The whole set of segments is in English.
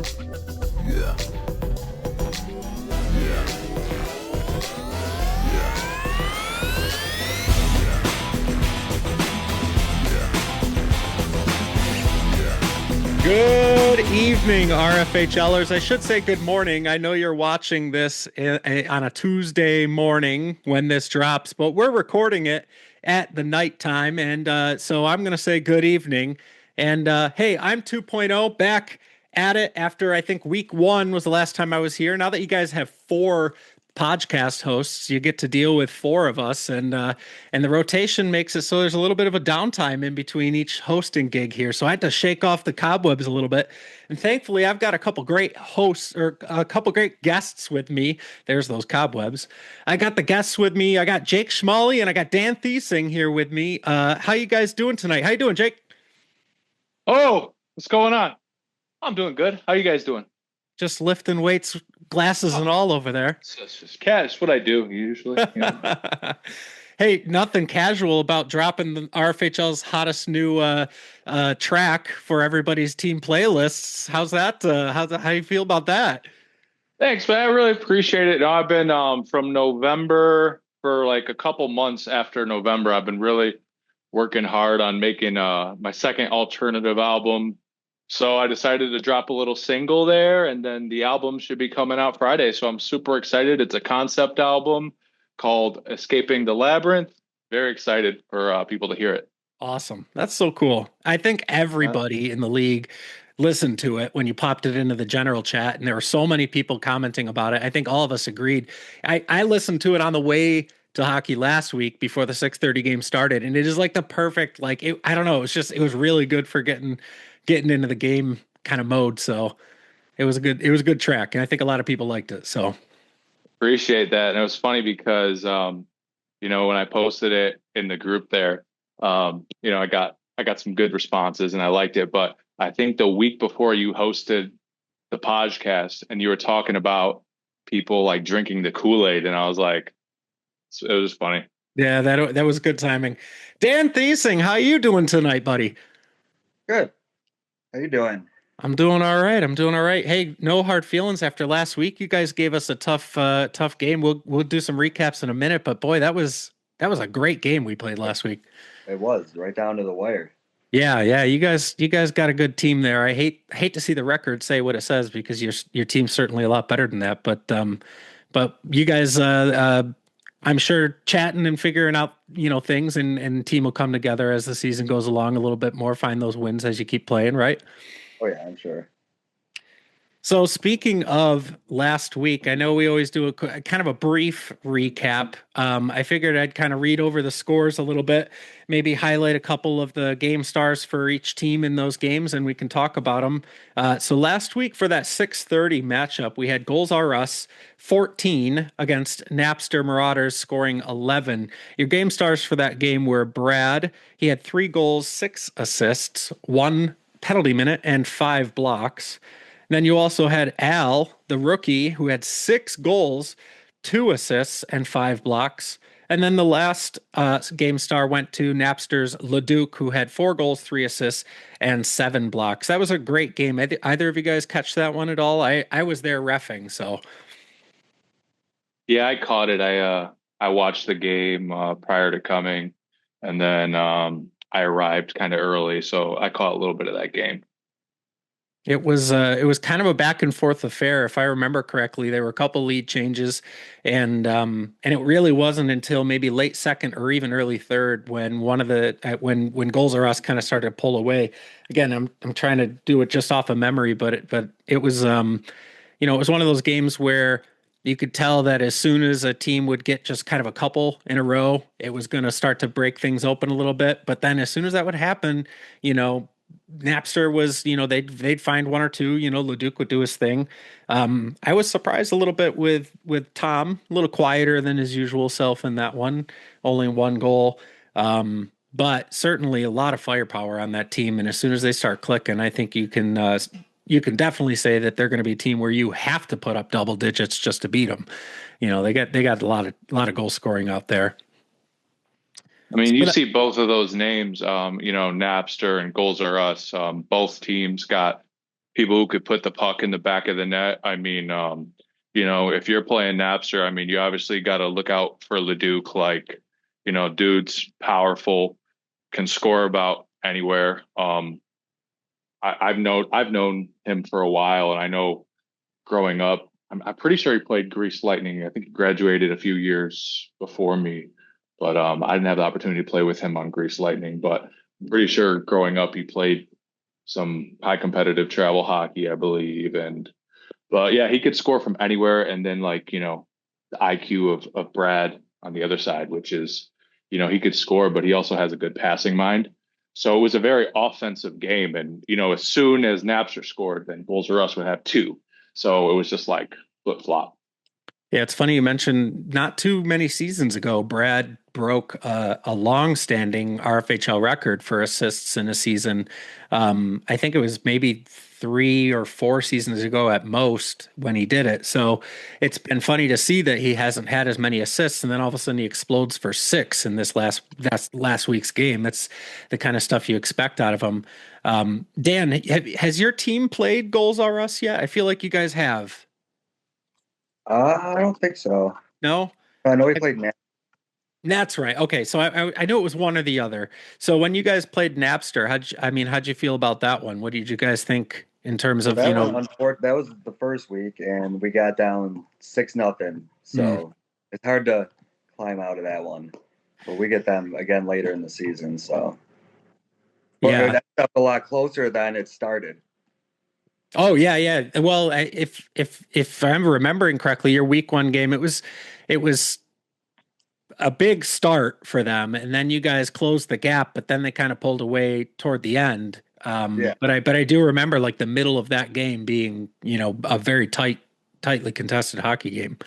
Yeah. Yeah. Good evening, RFHLers. I should say good morning. I know you're watching this on a Tuesday morning when this drops, but we're recording it at the nighttime. And so I'm going to say good evening. And hey, I'm 2.0 back at it after I think week one was the last time I was here. Now that you guys have four podcast hosts, you get to deal with four of us, and the rotation makes it so there's a little bit of a downtime in between each hosting gig here. So I had to shake off the cobwebs a little bit, and thankfully I've got a couple great hosts or a couple great guests with me. There's those cobwebs. I got the guests with me. I got Jake Schmalley and I got Dan Thiesing here with me. How you guys doing tonight? How you doing, Jake? Oh, what's going on? I'm doing good. How you guys doing? Just lifting weights, glasses and all over there. It's just cash. What I do usually. Hey, nothing casual about dropping the RFHL's hottest new track for everybody's team playlists. How's that? How do you feel about that? Thanks, man. I really appreciate it. I've been from November for like a couple months after November. I've been really working hard on making my second alternative album. So I decided to drop a little single there, and then the album should be coming out Friday. So I'm super excited. It's a concept album called Escaping the Labyrinth. Very excited for people to hear it. Awesome. That's so cool. I think everybody in the league listened to it when you popped it into the general chat, and there were so many people commenting about it. I think all of us agreed. I listened to it on the way to hockey last week before the 6:30 game started, and it is like the perfect, like I don't know, it was really good for getting into the game kind of mode. So it was a good track, and I think a lot of people liked it. So appreciate that. And it was funny because when I posted it in the group there, I got some good responses and I liked it. But I think the week before you hosted the podcast and you were talking about people like drinking the Kool-Aid, and I was like, it was funny. Yeah, that was good timing. Dan Thiesing, how you doing tonight, buddy? Good. How you doing? I'm doing all right. Hey, no hard feelings after last week. You guys gave us a tough game. We'll do some recaps in a minute, but boy, that was a great game we played last week. It was right down to the wire. Yeah. You guys got a good team there. I hate to see the record say what it says because your team's certainly a lot better than that. But you guys, I'm sure chatting and figuring out things, and team will come together as the season goes along a little bit more. Find those wins as you keep playing, right? Oh yeah, I'm sure. So speaking of last week, I know we always do a kind of a brief recap. I figured I'd kind of read over the scores a little bit, maybe highlight a couple of the game stars for each team in those games, and we can talk about them. So last week for that 6:30 matchup, we had Goals R Us 14 against Napster Marauders, scoring 11. Your game stars for that game were Brad. He had 3 goals, 6 assists, 1 penalty minute, and 5 blocks. Then you also had Al, the rookie, who had 6 goals, 2 assists, and 5 blocks. And then the last game star went to Napster's Leduc, who had 4 goals, 3 assists, and 7 blocks. That was a great game. Either of you guys catch that one at all? I was there reffing, so. Yeah, I caught it. I watched the game prior to coming, and then I arrived kind of early, so I caught a little bit of that game. It was kind of a back and forth affair, if I remember correctly. There were a couple lead changes, and it really wasn't until maybe late second or even early third when when Goals R Us kind of started to pull away. Again, I'm trying to do it just off of memory, but it was it was one of those games where you could tell that as soon as a team would get just kind of a couple in a row, it was going to start to break things open a little bit. But then as soon as that would happen, Napster was, they'd find 1 or 2, Leduc would do his thing. I was surprised a little bit with Tom, a little quieter than his usual self in that one, only 1 goal. But certainly a lot of firepower on that team. And as soon as they start clicking, I think you can definitely say that they're going to be a team where you have to put up double digits just to beat them. They got a lot of goal scoring out there. I mean, you see both of those names, Napster and Goals R Us. Both teams got people who could put the puck in the back of the net. I mean, if you're playing Napster, I mean, you obviously got to look out for Leduc. Like, dude's powerful, can score about anywhere. I've known him for a while, and I know growing up, I'm pretty sure he played Grease Lightning. I think he graduated a few years before me, but I didn't have the opportunity to play with him on Grease Lightning. But I'm pretty sure growing up he played some high competitive travel hockey, I believe. But yeah, he could score from anywhere. And then the IQ of Brad on the other side, which is, he could score, but he also has a good passing mind. So it was a very offensive game. And, as soon as Napster scored, then Bulls R Us would have two. So it was just like flip flop. Yeah, it's funny you mentioned not too many seasons ago, Brad broke a long-standing RFHL record for assists in a season. I think it was maybe 3 or 4 seasons ago at most when he did it. So it's been funny to see that he hasn't had as many assists, and then all of a sudden he explodes for six in this last week's game. That's the kind of stuff you expect out of him. Dan, has your team played Goals R Us yet? I feel like you guys have. I don't think so. No? I know we played That's right. Okay, so I know it was one or the other. So when you guys played Napster, how'd you feel about that one? What did you guys think in terms So of, that one, that was the first week, and we got down 6-0. mm, So it's hard to climb out of that one. But we get them again later in the season. So, but yeah. that's up a lot closer than it started. Oh yeah, yeah. Well, if I'm remembering correctly, your week one game, it was a big start for them, and then you guys closed the gap, but then they kind of pulled away toward the end. Yeah, But I do remember like the middle of that game being, a very tightly contested hockey game.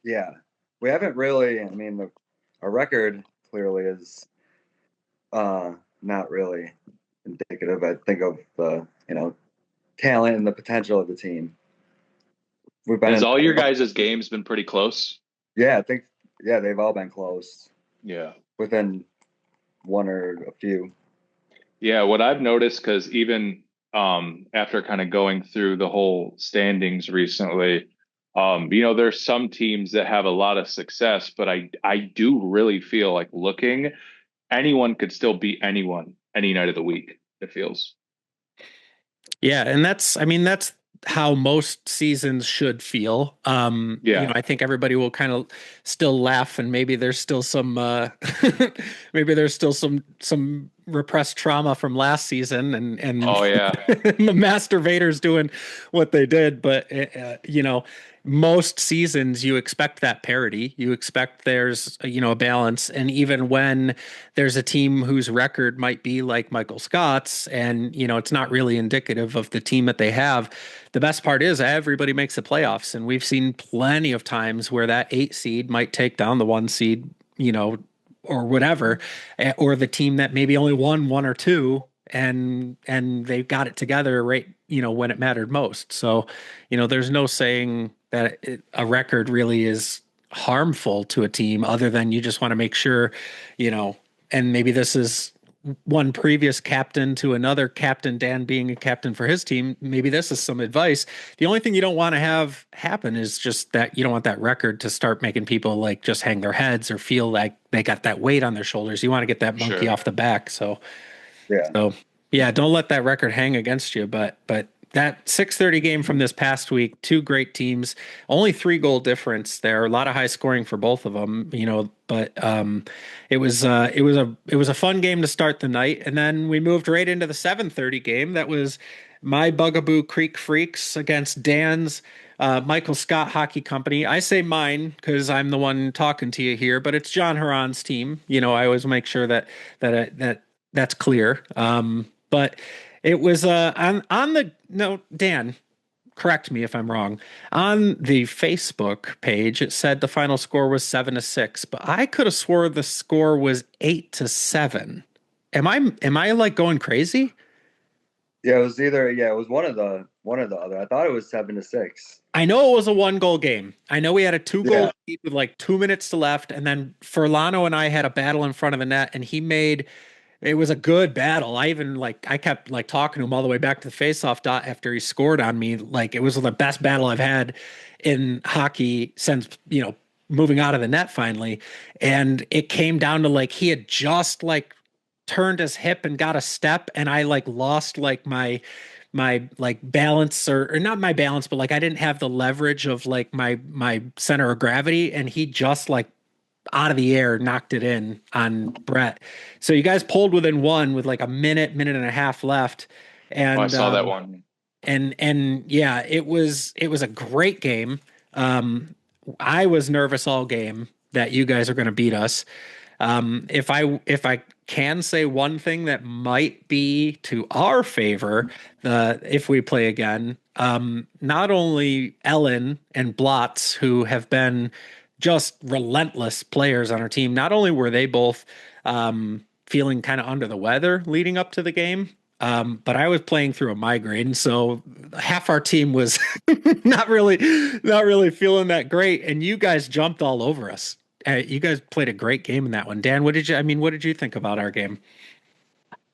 yeah. We haven't really. I mean, our record clearly is not really indicative. I think of the talent and the potential of the team. We've been Has in. all your guys' games been pretty close? Yeah, I think. Yeah, they've all been close Yeah. within one or a few. Yeah, what I've noticed, because even after kind of going through the whole standings recently, there's some teams that have a lot of success, but I do really feel like looking, anyone could still beat anyone any night of the week, it feels. Yeah, and I mean, that's how most seasons should feel. Yeah, I think everybody will kind of still laugh, and maybe there's still some maybe there's still some repressed trauma from last season, and oh yeah, the masturbators doing what they did. But most seasons you expect that parity. You expect there's a balance, and even when there's a team whose record might be like Michael Scott's, and it's not really indicative of the team that they have. The best part is everybody makes the playoffs, and we've seen plenty of times where that 8 seed might take down the 1 seed, or whatever, or the team that maybe only won one or two, and they got it together right, when it mattered most. So, there's no saying that a record really is harmful to a team other than you just want to make sure, and maybe this is one previous captain to another captain, Dan being a captain for his team. Maybe this is some advice. The only thing you don't want to have happen is just that you don't want that record to start making people like just hang their heads or feel like they got that weight on their shoulders. You want to get that monkey sure. off the back. So, Yeah. so yeah, don't let that record hang against you. But that 6:30 game from this past week, two great teams, only 3 goal difference there. A lot of high scoring for both of them, but it was a fun game to start the night, and then we moved right into the 7:30 game. That was my Bugaboo Creek Freaks against Dan's Michael Scott Hockey Company. I say mine because I'm the one talking to you here, but it's John Huron's team. I always make sure that's clear. But it was on the no, Dan, correct me if I'm wrong. On the Facebook page, it said the final score was 7-6, but I could have swore the score was 8-7. Am I like going crazy? Yeah, it was either it was one or the other. I thought it was 7-6. I know it was a 1 goal game. I know we had a 2 goal Yeah. lead with like 2 minutes to left, and then Furlano and I had a battle in front of the net, and he made It was a good battle. I kept like talking to him all the way back to the faceoff dot after he scored on me. Like it was the best battle I've had in hockey since, moving out of the net finally. And it came down to like he had just like turned his hip and got a step, and I like lost like my like balance, or not my balance, but like I didn't have the leverage of like my center of gravity, and he just like out of the air knocked it in on Brett. So you guys pulled within one with like a minute and a half left. Oh, I And saw that one. and yeah, it was a great game. Um I was nervous all game that you guys are going to beat us. If I can say one thing that might be to our favor, if we play again, not only Ellen and Blotz, who have been just relentless players on our team, not only were they both feeling kind of under the weather leading up to the game, but I was playing through a migraine, so half our team was not really feeling that great, and you guys jumped all over us. You guys played a great game in that one. Dan, what did you think about our game?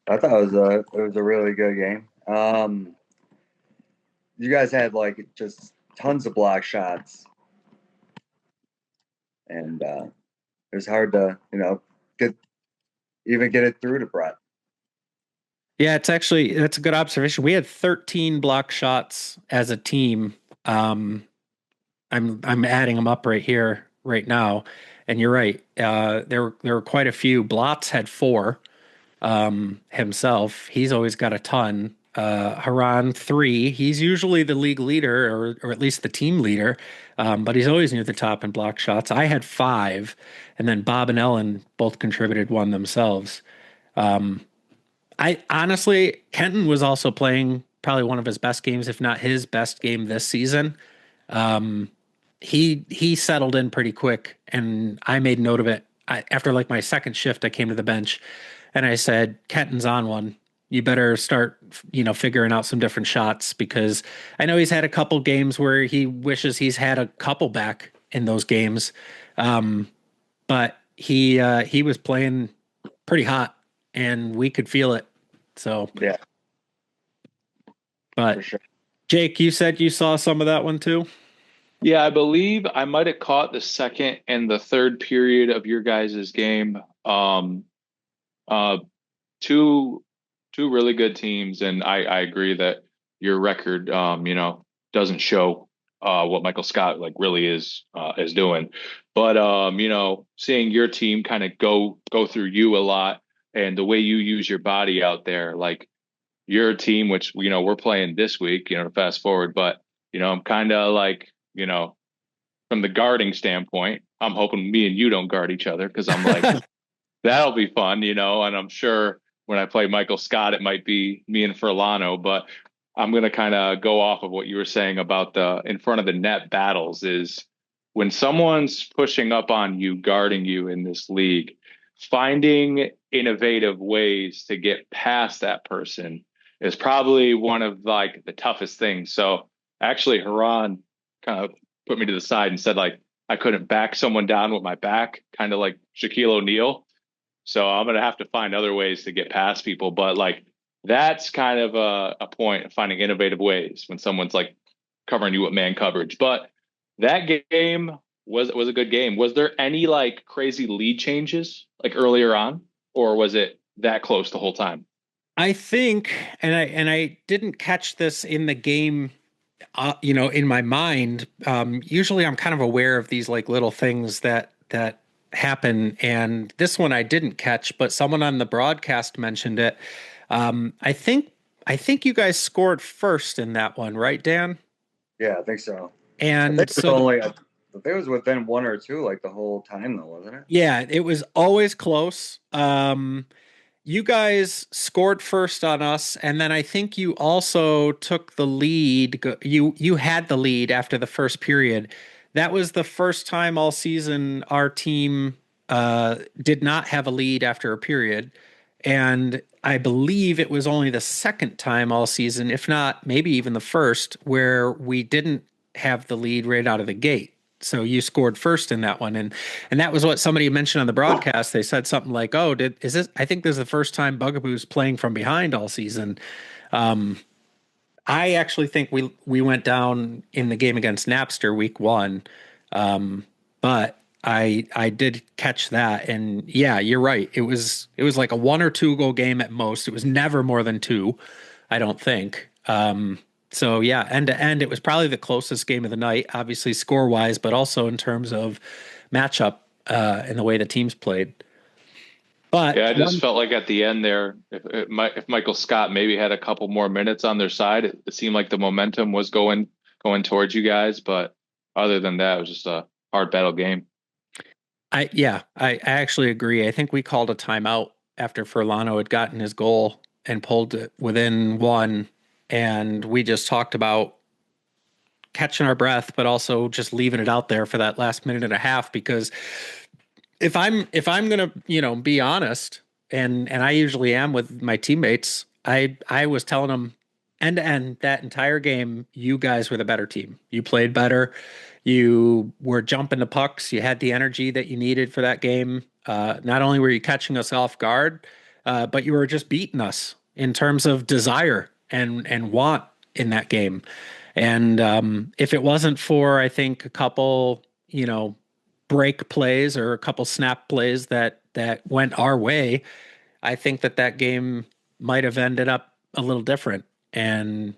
I thought it was a really good game. You guys had like just tons of block shots, and it was hard to get get it through to Brett. Yeah, that's a good observation. We had 13 block shots as a team. Um, I'm adding them up right here, right now, and you're right. There were quite a few. Blotz had four. Himself. He's always got a ton. Haran three. He's usually the league leader, or at least the team leader, but he's always near the top in block shots. I had five, and then Bob and Ellen both contributed one themselves. I honestly, Kenton was also playing probably one of his best games, if not his best game this season. He settled in pretty quick, and I made note of it. After like my second shift, I came to the bench and I said, Kenton's on one. You better start, figuring out some different shots, because I know he's had a couple games where he wishes he's had a couple back in those games. Um, but he was playing pretty hot, and we could feel it. So, Yeah, for but sure. Jake, you said you saw some of that one too. Yeah, I believe I might have caught the second and the third period of your guys' game. Uh, two two really good teams, and I agree that your record, doesn't show what Michael Scott like really is doing. But seeing your team kind of go through you a lot, and the way you use your body out there, like your team, which we're playing this week, to fast forward, but I'm kind of like, from the guarding standpoint, I'm hoping me and you don't guard each other, because I'm like, that'll be fun, and I'm sure when I play Michael Scott, it might be me and Furlano, but I'm going to kind of go off of what you were saying about the in front of the net battles is when someone's pushing up on you, guarding you in this league, finding innovative ways to get past that person is probably one of like the toughest things. So actually, Haran kind of put me to the side and said like I couldn't back someone down with my back, kind of like Shaquille O'Neal. So I'm gonna have to find other ways to get past people. But like that's kind of a point of finding innovative ways when someone's like covering you with man coverage. But that game was a good game. Was there any like crazy lead changes like earlier on, or was it that close the whole time? I think, and I didn't catch this in the game, in my mind. Usually, I'm kind of aware of these like little things that happen, and this one I didn't catch, but someone on the broadcast mentioned it. I think you guys scored first in that one, right, Dan? Yeah, I think so. I think And it was so only I think it was within one or two like the whole time though, wasn't it? yeah, it was always close. You guys scored first on us, and then I think you also took the lead. You had the lead after the first period. That was the first time all season our team did not have a lead after a period, and I believe it was only the second time all season, if not maybe even the first, where we didn't have the lead right out of the gate. so you scored first in that one, and that was what somebody mentioned on the broadcast. They said something like, "Oh, is this? I think this is the first time Bugaboo's playing from behind all season." Um, I actually think we went down in the game against Napster week one, but I did catch that, and yeah, you're right. It was like a one or two goal game at most. It was never more than two, I don't think. So yeah, end to end, it was probably the closest game of the night, obviously score wise, but also in terms of matchup and the way the teams played. Yeah, But I just one, felt like at the end there, if Michael Scott maybe had a couple more minutes on their side, it seemed like the momentum was going towards you guys. But other than that, it was just a hard battle game. I actually agree. I think we called a timeout after Furlano had gotten his goal and pulled it within one, and we just talked about catching our breath, but also just leaving it out there for that last minute and a half. Because if I'm gonna be honest, and I usually am with my teammates, I was telling them end to end that entire game, you guys were the better team. You played better. You were jumping the pucks. You had the energy that you needed for that game. Not only were you catching us off guard, but you were just beating us in terms of desire and want in that game. And if it wasn't for, I think, a couple, break plays or a couple snap plays that went our way, I think that game might have ended up a little different. And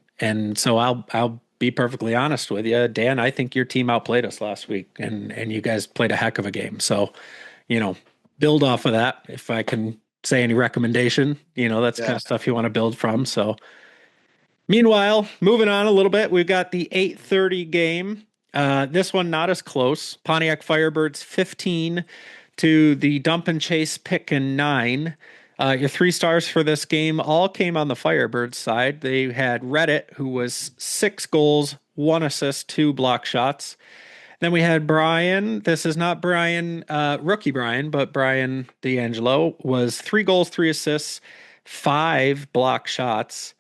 so I'll be perfectly honest with you, Dan. I think your team outplayed us last week, and you guys played a heck of a game. So, you know, build off of that. If I can say any recommendation, that's the kind Yeah. of stuff you want to build from. So, meanwhile, moving on a little bit, we've got the 8:30 game. This one not as close. Pontiac Firebirds 15 to the Dump and Chase pick and 9. Your three stars for this game all came on the Firebirds side. They had Reddit, who was 6 goals, 1 assist, 2 block shots. Then we had Brian. This is not Brian, rookie Brian, but Brian D'Angelo was 3 goals, 3 assists, 5 block shots.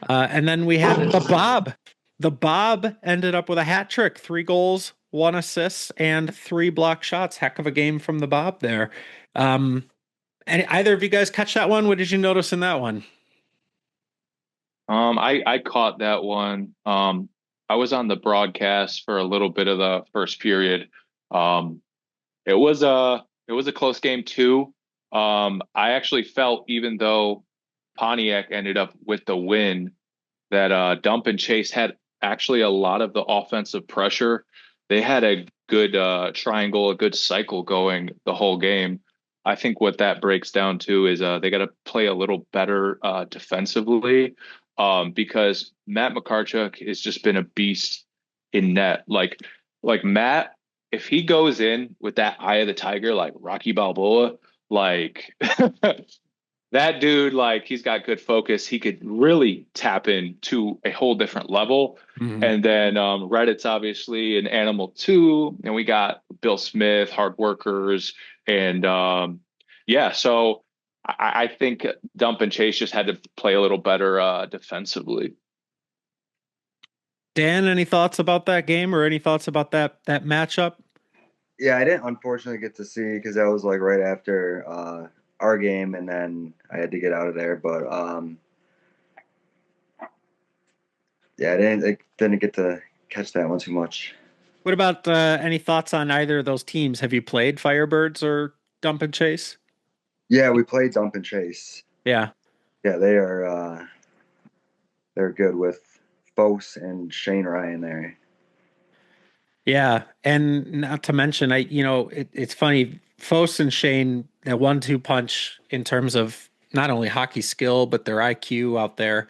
And then we had the Bob. The Bob ended up with a hat trick, 3 goals, 1 assist, and 3 block shots. Heck of a game from the Bob there. Um, and either of you guys catch that one? What did you notice in that one? I caught that one. I was on the broadcast for a little bit of the first period. Um, it was a close game too. I actually felt even though Pontiac ended up with the win, that Dump and Chase had actually a lot of the offensive pressure. They had a good triangle, a good cycle going the whole game. I think what that breaks down to is they got to play a little better defensively because Matt McCarchuk has just been a beast in net. Like Matt, if he goes in with that eye of the tiger, like Rocky Balboa, like that dude, like he's got good focus. He could really tap into a whole different level. Mhm. And then Reddit's obviously an animal too. And we got Bill Smith, hard workers, and yeah. So I think Dump and Chase just had to play a little better defensively. Dan, any thoughts about that game or any thoughts about that matchup? Yeah, I didn't unfortunately get to see because that was like right after our game, and then I had to get out of there. But yeah, I didn't get to catch that one too much. What about any thoughts on either of those teams? Have you played Firebirds or Dump and Chase? Yeah, we played Dump and Chase. Yeah. Yeah, they're good with Fos and Shane Ryan there. Yeah, and not to mention, it's funny. Foss and Shane, that 1-2 punch in terms of not only hockey skill but their IQ out there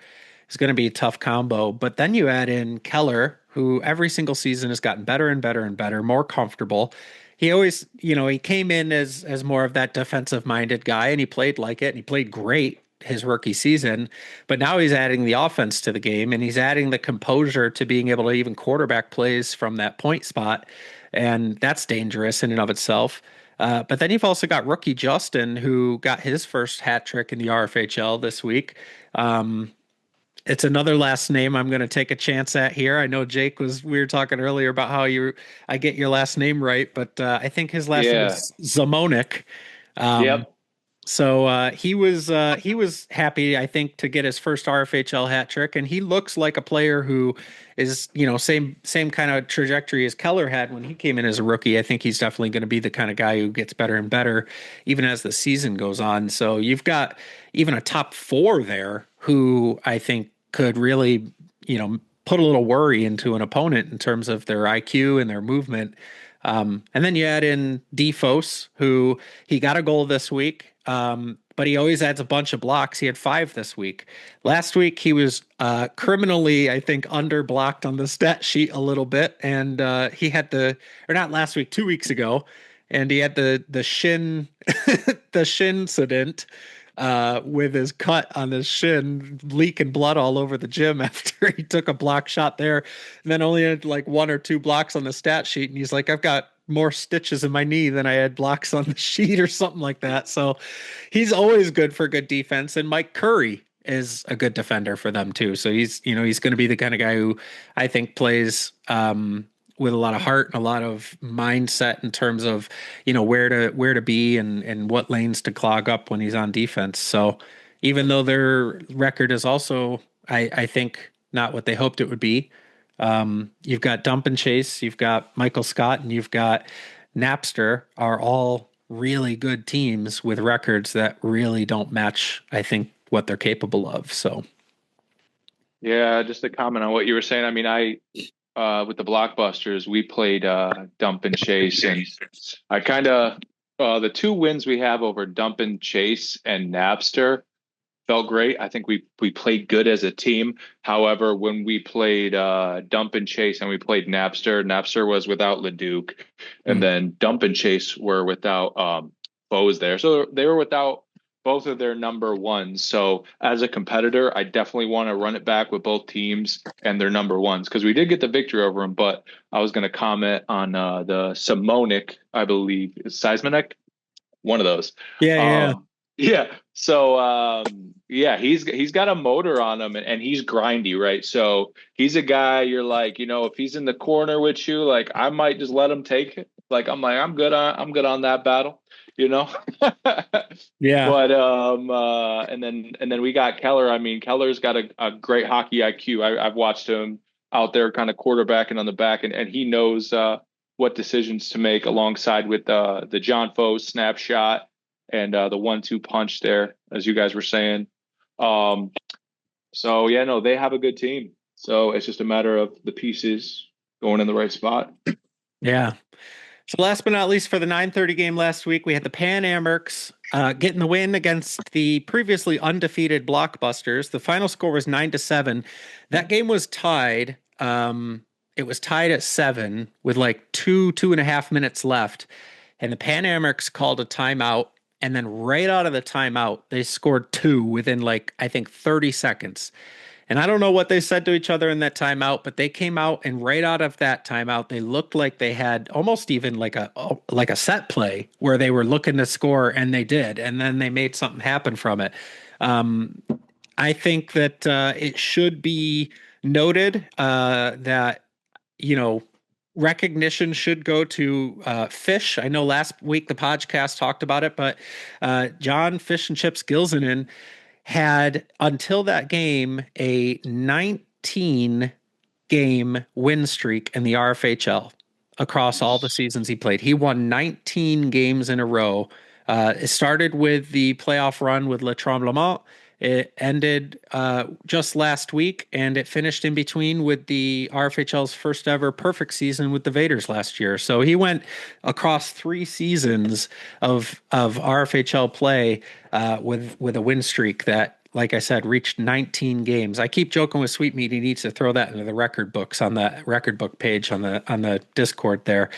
is going to be a tough combo. But then you add in Keller, who every single season has gotten better and better and better, more comfortable. He always, he came in as more of that defensive minded guy, and he played like it, and he played great his rookie season. But now he's adding the offense to the game, and he's adding the composure to being able to even quarterback plays from that point spot. And that's dangerous in and of itself. But then you've also got rookie Justin, who got his first hat trick in the RFHL this week. Um, it's another last name I'm going to take a chance at here. I know we were talking earlier about how I get your last name right, but I think his last name Yeah. is Zamonik. Um, Yep. so he was happy, I think, to get his first RFHL hat trick, and he looks like a player who is, same kind of trajectory as Keller had when he came in as a rookie. I think he's definitely going to be the kind of guy who gets better and better even as the season goes on. So you've got even a top four there who I think could really, put a little worry into an opponent in terms of their IQ and their movement. And then you add in Defos, who he got a goal this week, but he always adds a bunch of blocks. He had 5 this week. Last week he was criminally, I think, under blocked on the stat sheet a little bit, and he had or not last week, 2 weeks ago, and he had the shin, the shin incident with his cut on his shin, leaking blood all over the gym after he took a block shot there, and then only had like 1 or 2 blocks on the stat sheet. And he's like, I've got more stitches in my knee than I had blocks on the sheet or something like that. So he's always good for good defense. And Mike Curry is a good defender for them too. So he's going to be the kind of guy who I think plays, with a lot of heart and a lot of mindset in terms of where to be and what lanes to clog up when he's on defense. So even though their record is also I think not what they hoped it would be, you've got Dump and Chase, you've got Michael Scott, and you've got Napster are all really good teams with records that really don't match, I think, what they're capable of. So Yeah, just to comment on what you were saying. I mean, with the blockbusters, we played Dump and Chase, and I kind of the 2 wins we have over Dump and Chase and Napster felt great. I think we played good as a team. However, when we played Dump and Chase and we played Napster was without Leduc, and mm, then Dump and Chase were without Bose there. So they were without both of their number ones. So as a competitor, I definitely want to run it back with both teams and their number ones, because we did get the victory over them. But I was going to comment on the Simonic, I believe, is Seismonic, one of those. yeah, yeah, Yeah. So yeah, he's got a motor on him, and he's grindy, right? So he's a guy you're like, if he's in the corner with you, like I might just let him take it. Like I'm good on that battle, you know. yeah. But and then we got Keller. I mean, Keller's got a great hockey IQ. I've watched him out there kind of quarterbacking on the back, and he knows what decisions to make alongside with the John Foe snapshot and the 1-2 punch there, as you guys were saying. Um, so yeah, no, they have a good team. So it's just a matter of the pieces going in the right spot. Yeah. So last but not least, for the 9:30 game last week, we had the Pan Amherst getting the win against the previously undefeated Blockbusters. The final score was 9-7. That game was tied. It was tied at 7 with like 2.5 minutes left, and the Pan Amherst called a timeout. And then right out of the timeout, they scored 2 within like I think 30 seconds. And I don't know what they said to each other in that timeout, but they came out and right out of that timeout, they looked like they had almost even like a set play where they were looking to score, and they did, and then they made something happen from it. Um, I think that it should be noted that you know recognition should go to Fish. I know last week the podcast talked about it, but John Fish and Chips Gilsonen had until that game a 19 game win streak in the RFHL across all the seasons he played. He won 19 games in a row. It started with the playoff run with Le Tremblement. It ended just last week, and it finished in between with the RFHL's first ever perfect season with the Vaders last year. So he went across 3 seasons of RFHL play with a win streak that, like I said, reached 19 games. I keep joking with Sweetmeat. He needs to throw that into the record books on the record book page on the Discord there.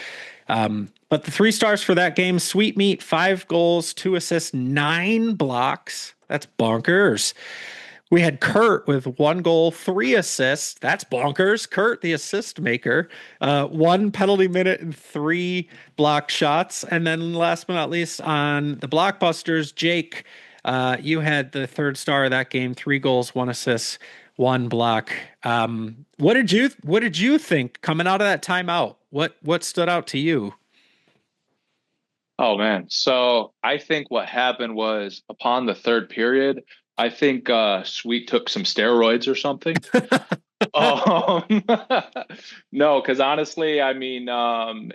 But the 3 stars for that game: Sweetmeat, 5 goals, 2 assists, 9 blocks. That's bonkers. We had Kurt with 1 goal, 3 assists. That's bonkers. Kurt, the assist maker, 1 penalty minute and 3 block shots. And then last but not least, on the Blockbusters, Jake, you had the 3rd star of that game: 3 goals, 1 assist, one block. What did you think coming out of that timeout? What stood out to you? Oh man. So I think what happened was upon the third period, I think Sweet took some steroids or something. Um, no, because honestly, I mean,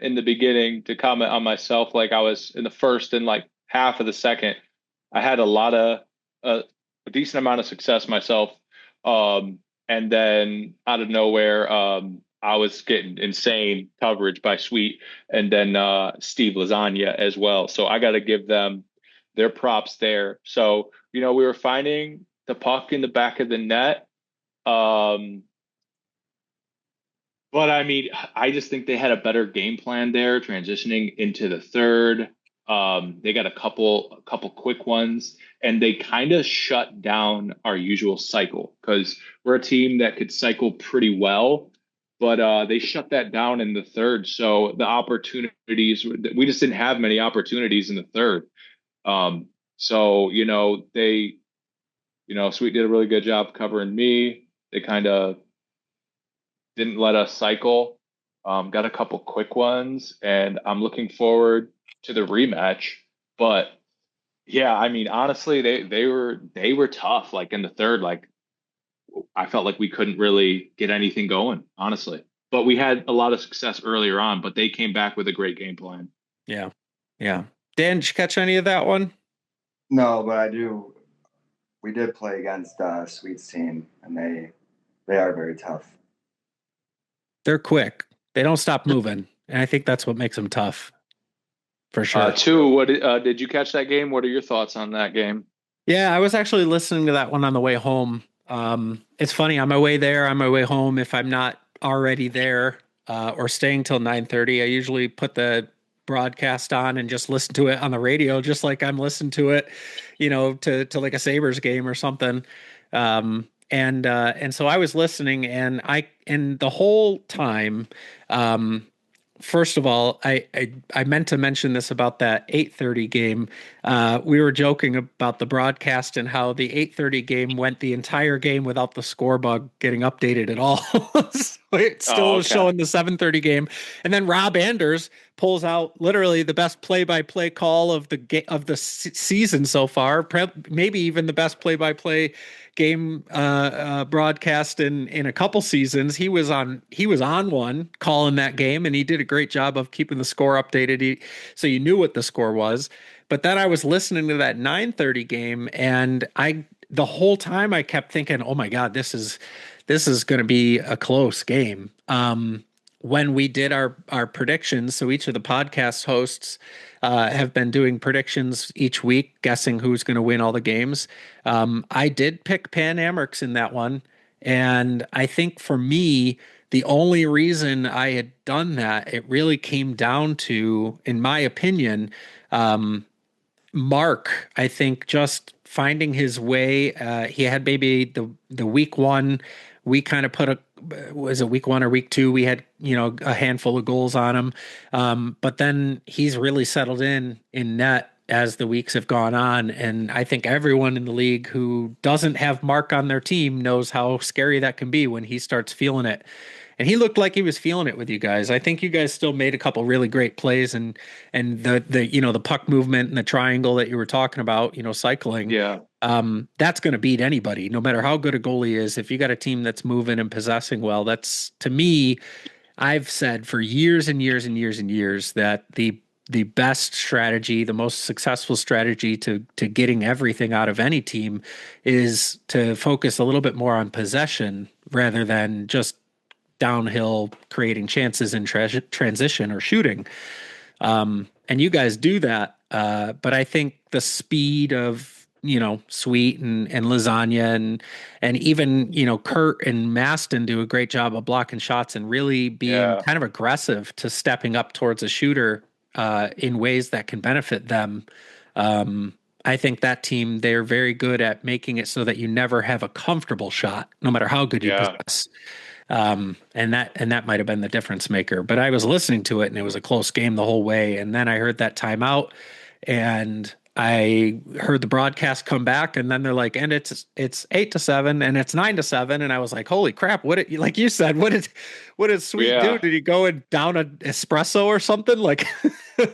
in the beginning, to comment on myself, like I was in the first and like half of the second, I had uh, a decent amount of success myself. And then out of nowhere, I was getting insane coverage by Sweet and then Steve Lasagna as well. So I got to give them their props there. So, we were finding the puck in the back of the net. Um, but I mean, I just think they had a better game plan there, transitioning into the third. They got a couple quick ones, and they kind of shut down our usual cycle because we're a team that could cycle pretty well, but they shut that down in the third. So the opportunities, we just didn't have many opportunities in the third. So Sweet did a really good job covering me. They kind of didn't let us cycle. Got a couple quick ones, and I'm looking forward to the rematch. But yeah, I mean, honestly, they were tough. Like in the third, like I felt like we couldn't really get anything going, honestly. But we had a lot of success earlier on, but they came back with a great game plan. Yeah. Yeah. Dan, did you catch any of that one? No, but I do. We did play against Sweet's team, and they are very tough. They're quick. They don't stop moving. And I think that's what makes them tough for sure. Two, what did you catch that game? What are your thoughts on that game? Yeah, I was actually listening to that one on the way home. It's funny, on my way there, on my way home, if I'm not already there or staying till 9:30, I usually put the broadcast on and just listen to it on the radio, just like I'm listening to it, to like a Sabres game or something. And so I was listening, and the whole time, first of all, I meant to mention this about that 8:30 game. We were joking about the broadcast and how the 8:30 game went the entire game without the score bug getting updated at all. So it still Oh, was okay. showing the 7:30 game, and then Rob Anders pulls out literally the best play-by-play call of the season so far, maybe even the best play-by-play game broadcast in a couple seasons. He was on one calling that game, and he did a great job of keeping the score updated. So you knew what the score was. But then I was listening to that 9:30 game, and the whole time I kept thinking, "Oh my God, this is going to be a close game." When we did our predictions, so each of the podcast hosts have been doing predictions each week, guessing who's going to win all the games. I did pick Pan Americs in that one, and I think for me, the only reason I had done that, it really came down to, in my opinion, um, Mark, I think just finding his way. He had maybe the week one. We kind of put was it week one or week two? We had a handful of goals on him, but then he's really settled in net as the weeks have gone on. And I think everyone in the league who doesn't have Mark on their team knows how scary that can be when he starts feeling it. And he looked like he was feeling it with you guys. I think you guys still made a couple really great plays, and the puck movement and the triangle that you were talking about, cycling. Yeah. That's going to beat anybody, no matter how good a goalie is. If you got a team that's moving and possessing well, that's, to me, I've said for years and years and years and years that the best strategy, the most successful strategy to getting everything out of any team is to focus a little bit more on possession rather than just downhill creating chances in transition or shooting. And you guys do that. But I think the speed of, Sweet and Lasagna and even, Kurt and Maston do a great job of blocking shots and really being Yeah. kind of aggressive to stepping up towards a shooter in ways that can benefit them. I think that team, they're very good at making it so that you never have a comfortable shot, no matter how good you Yeah. possess. And that might have been the difference maker. But I was listening to it, and it was a close game the whole way. And then I heard that timeout, and I heard the broadcast come back, and then they're like, and it's 8-7, and it's 9-7, and I was like, holy crap! Like you said, what did Sweet do? Yeah. Did he go and down an espresso or something? Like,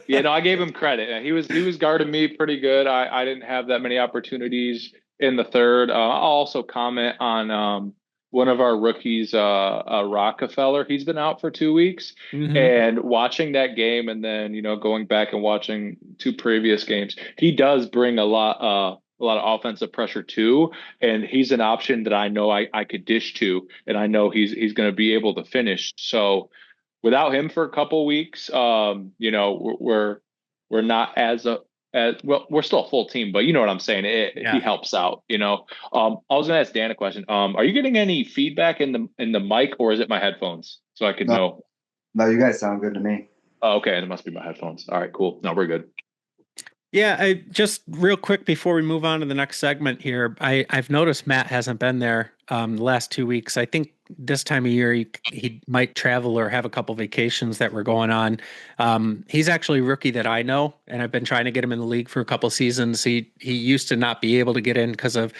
Yeah, no, I gave him credit. He was guarding me pretty good. I didn't have that many opportunities in the third. I'll also comment on one of our rookies, Rockefeller. He's been out for 2 weeks, hmm and watching that game, and then going back and watching two previous games, he does bring a lot of offensive pressure too, and he's an option that I know I could dish to, and I know he's going to be able to finish. So without him for a couple weeks, we're not as well. We're still a full team, but you know what I'm saying. He yeah. helps out. I was gonna ask Dan a question. Are you getting any feedback in the mic, or is it my headphones? So I could No, know. no, you guys sound good to me. Oh, okay, it must be my headphones. All right, cool. No, we're good. Yeah, I just real quick before we move on to the next segment here, I've noticed Matt hasn't been there the last 2 weeks. I think this time of year he might travel or have a couple vacations that were going on. He's actually a rookie that I know, and I've been trying to get him in the league for a couple seasons. He used to not be able to get in because of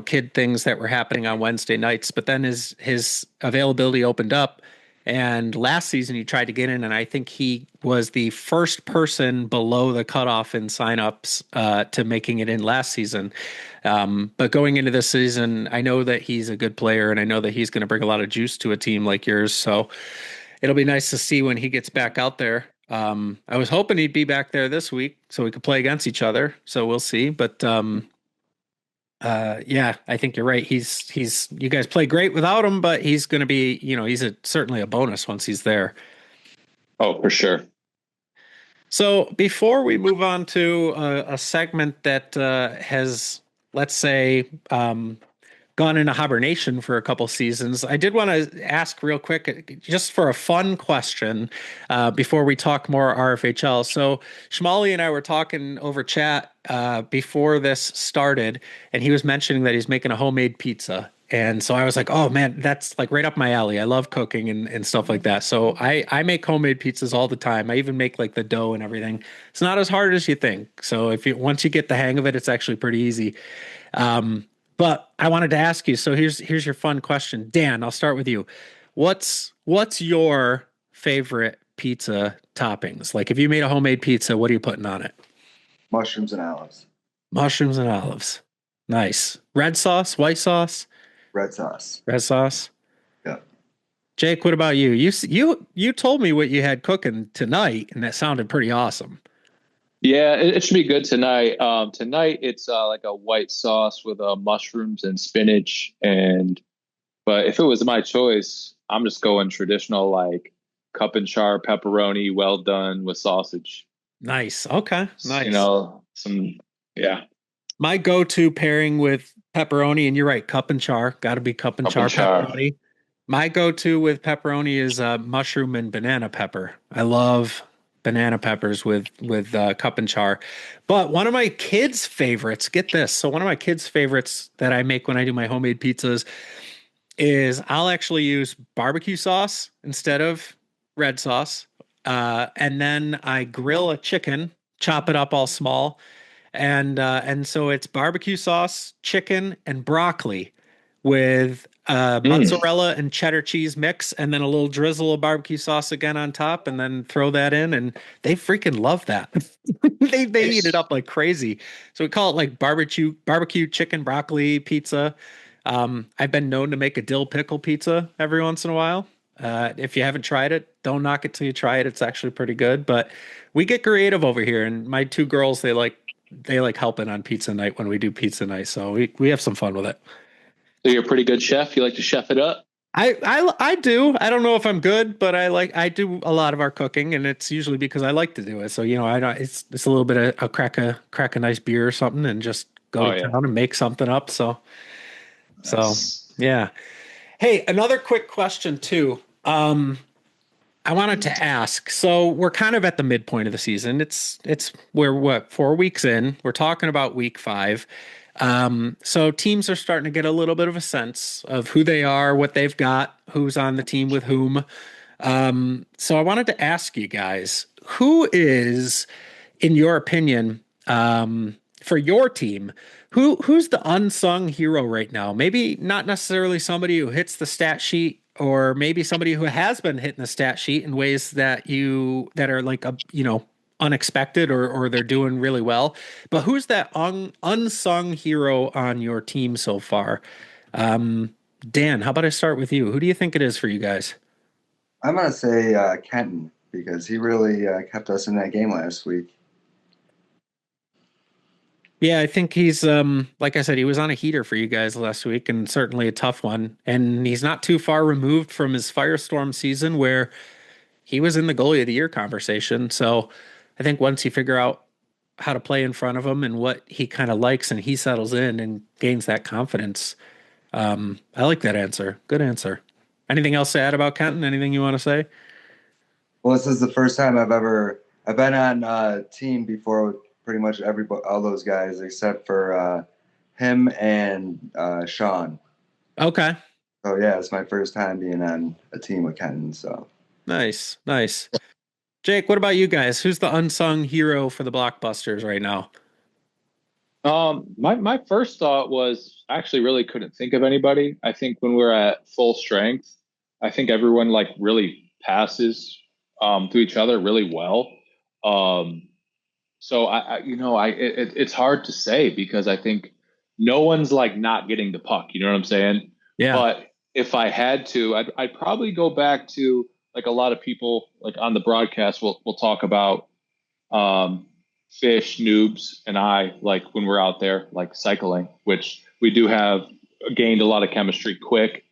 kid things that were happening on Wednesday nights, but then his availability opened up. And last season he tried to get in, and I think he was the first person below the cutoff in signups to making it in last season. But going into this season, I know that he's a good player, and I know that he's going to bring a lot of juice to a team like yours. So it'll be nice to see when he gets back out there. I was hoping he'd be back there this week so we could play against each other. So we'll see. But yeah, I think you're right. He's you guys play great without him, but he's going to be, he's certainly a bonus once he's there. Oh, for sure. So before we move on to a segment that has, let's say, gone into hibernation for a couple seasons, I did want to ask real quick, just for a fun question, before we talk more RFHL. So Shmali and I were talking over chat before this started, and he was mentioning that he's making a homemade pizza. And so I was like, oh man, that's like right up my alley. I love cooking and stuff like that. So I make homemade pizzas all the time. I even make like the dough and everything. It's not as hard as you think. So once you get the hang of it, it's actually pretty easy. But I wanted to ask you, so here's your fun question. Dan, I'll start with you. What's your favorite pizza toppings? Like if you made a homemade pizza, what are you putting on it? Mushrooms and olives. Mushrooms and olives. Nice. Red sauce, white sauce, Red sauce. red sauce. Yeah. Jake, what about you? You told me what you had cooking tonight, and that sounded pretty awesome. Yeah, it should be good tonight. Tonight it's like a white sauce with mushrooms and spinach, but if it was my choice, I'm just going traditional like cup and char pepperoni, well done with sausage. Nice. Okay. You Nice. know, some yeah, My go-to pairing with pepperoni, and you're right, cup and char, got to be cup and cup and char char. pepperoni. My go-to with pepperoni is mushroom and banana pepper. I love banana peppers with cup and char. But one of my kids' favorites, get this. So one of my kids' favorites that I make when I do my homemade pizzas is I'll actually use barbecue sauce instead of red sauce. And then I grill a chicken, chop it up all small, and so it's barbecue sauce, chicken, and broccoli with Mm. mozzarella and cheddar cheese mix, and then a little drizzle of barbecue sauce again on top, and then throw that in, and they freaking love that. They eat it Nice. up like crazy. So we call it like barbecue chicken broccoli pizza. I've been known to make a dill pickle pizza every once in a while. If you haven't tried it, don't knock it till you try it. It's actually pretty good. But we get creative over here, and my two girls they like helping on pizza night when we do pizza night. So we have some fun with it. So you're a pretty good chef. You like to chef it up. I do. I don't know if I'm good, but I do a lot of our cooking, and it's usually because I like to do it. So I don't. It's a little bit of a crack a nice beer or something, and just go Oh to yeah. town and make something up. So Nice. yeah. Hey, another quick question too. I wanted to ask. So we're kind of at the midpoint of the season. We're what, 4 weeks in. We're talking about week 5. So teams are starting to get a little bit of a sense of who they are, what they've got, who's on the team with whom. So I wanted to ask you guys, who is, in your opinion, for your team, who's the unsung hero right now? Maybe not necessarily somebody who hits the stat sheet, or maybe somebody who has been hitting the stat sheet in ways that are like unexpected, or they're doing really well. But who's that unsung hero on your team so far? Um, Dan, how about I start with you? Who do you think it is for you guys? I'm gonna say Kenton because he really kept us in that game last week. Yeah, I think he's like I said, he was on a heater for you guys last week, and certainly a tough one. And he's not too far removed from his Firestorm season where he was in the goalie of the year conversation. So I think once you figure out how to play in front of him and what he kind of likes, and he settles in and gains that confidence. I like that answer. Good answer. Anything else to add about Kenton? Anything you want to say? Well, this is the first time I've been on a team before with pretty much all those guys except for him and Sean. Okay. So yeah, it's my first time being on a team with Kenton. So Nice. Nice. Jake, what about you guys? Who's the unsung hero for the blockbusters right now? My first thought was actually really couldn't think of anybody. I think when we're at full strength, I think everyone like really passes to each other really well. Um, so it's hard to say because I think no one's like not getting the puck. You know what I'm saying? Yeah. But if I had to, I'd probably go back to like a lot of people like on the broadcast. We'll talk about um, Fish, Noobs, and I, like when we're out there, like cycling, which we do have gained a lot of chemistry quick.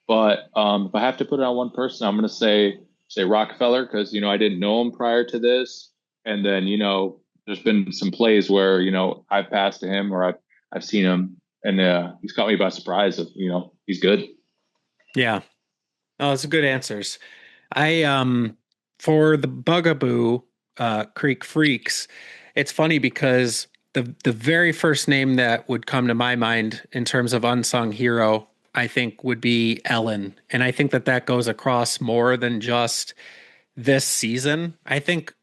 But if I have to put it on one person, I'm going to say Rockefeller because I didn't know him prior to this, and then there's been some plays where I've passed to him or I've seen him, and he's caught me by surprise. Of he's good. Yeah. Oh, those are good answers. I For the Bugaboo Creek Freaks, it's funny because the very first name that would come to my mind in terms of unsung hero, I think would be Ellen, and I think that that goes across more than just this season. I think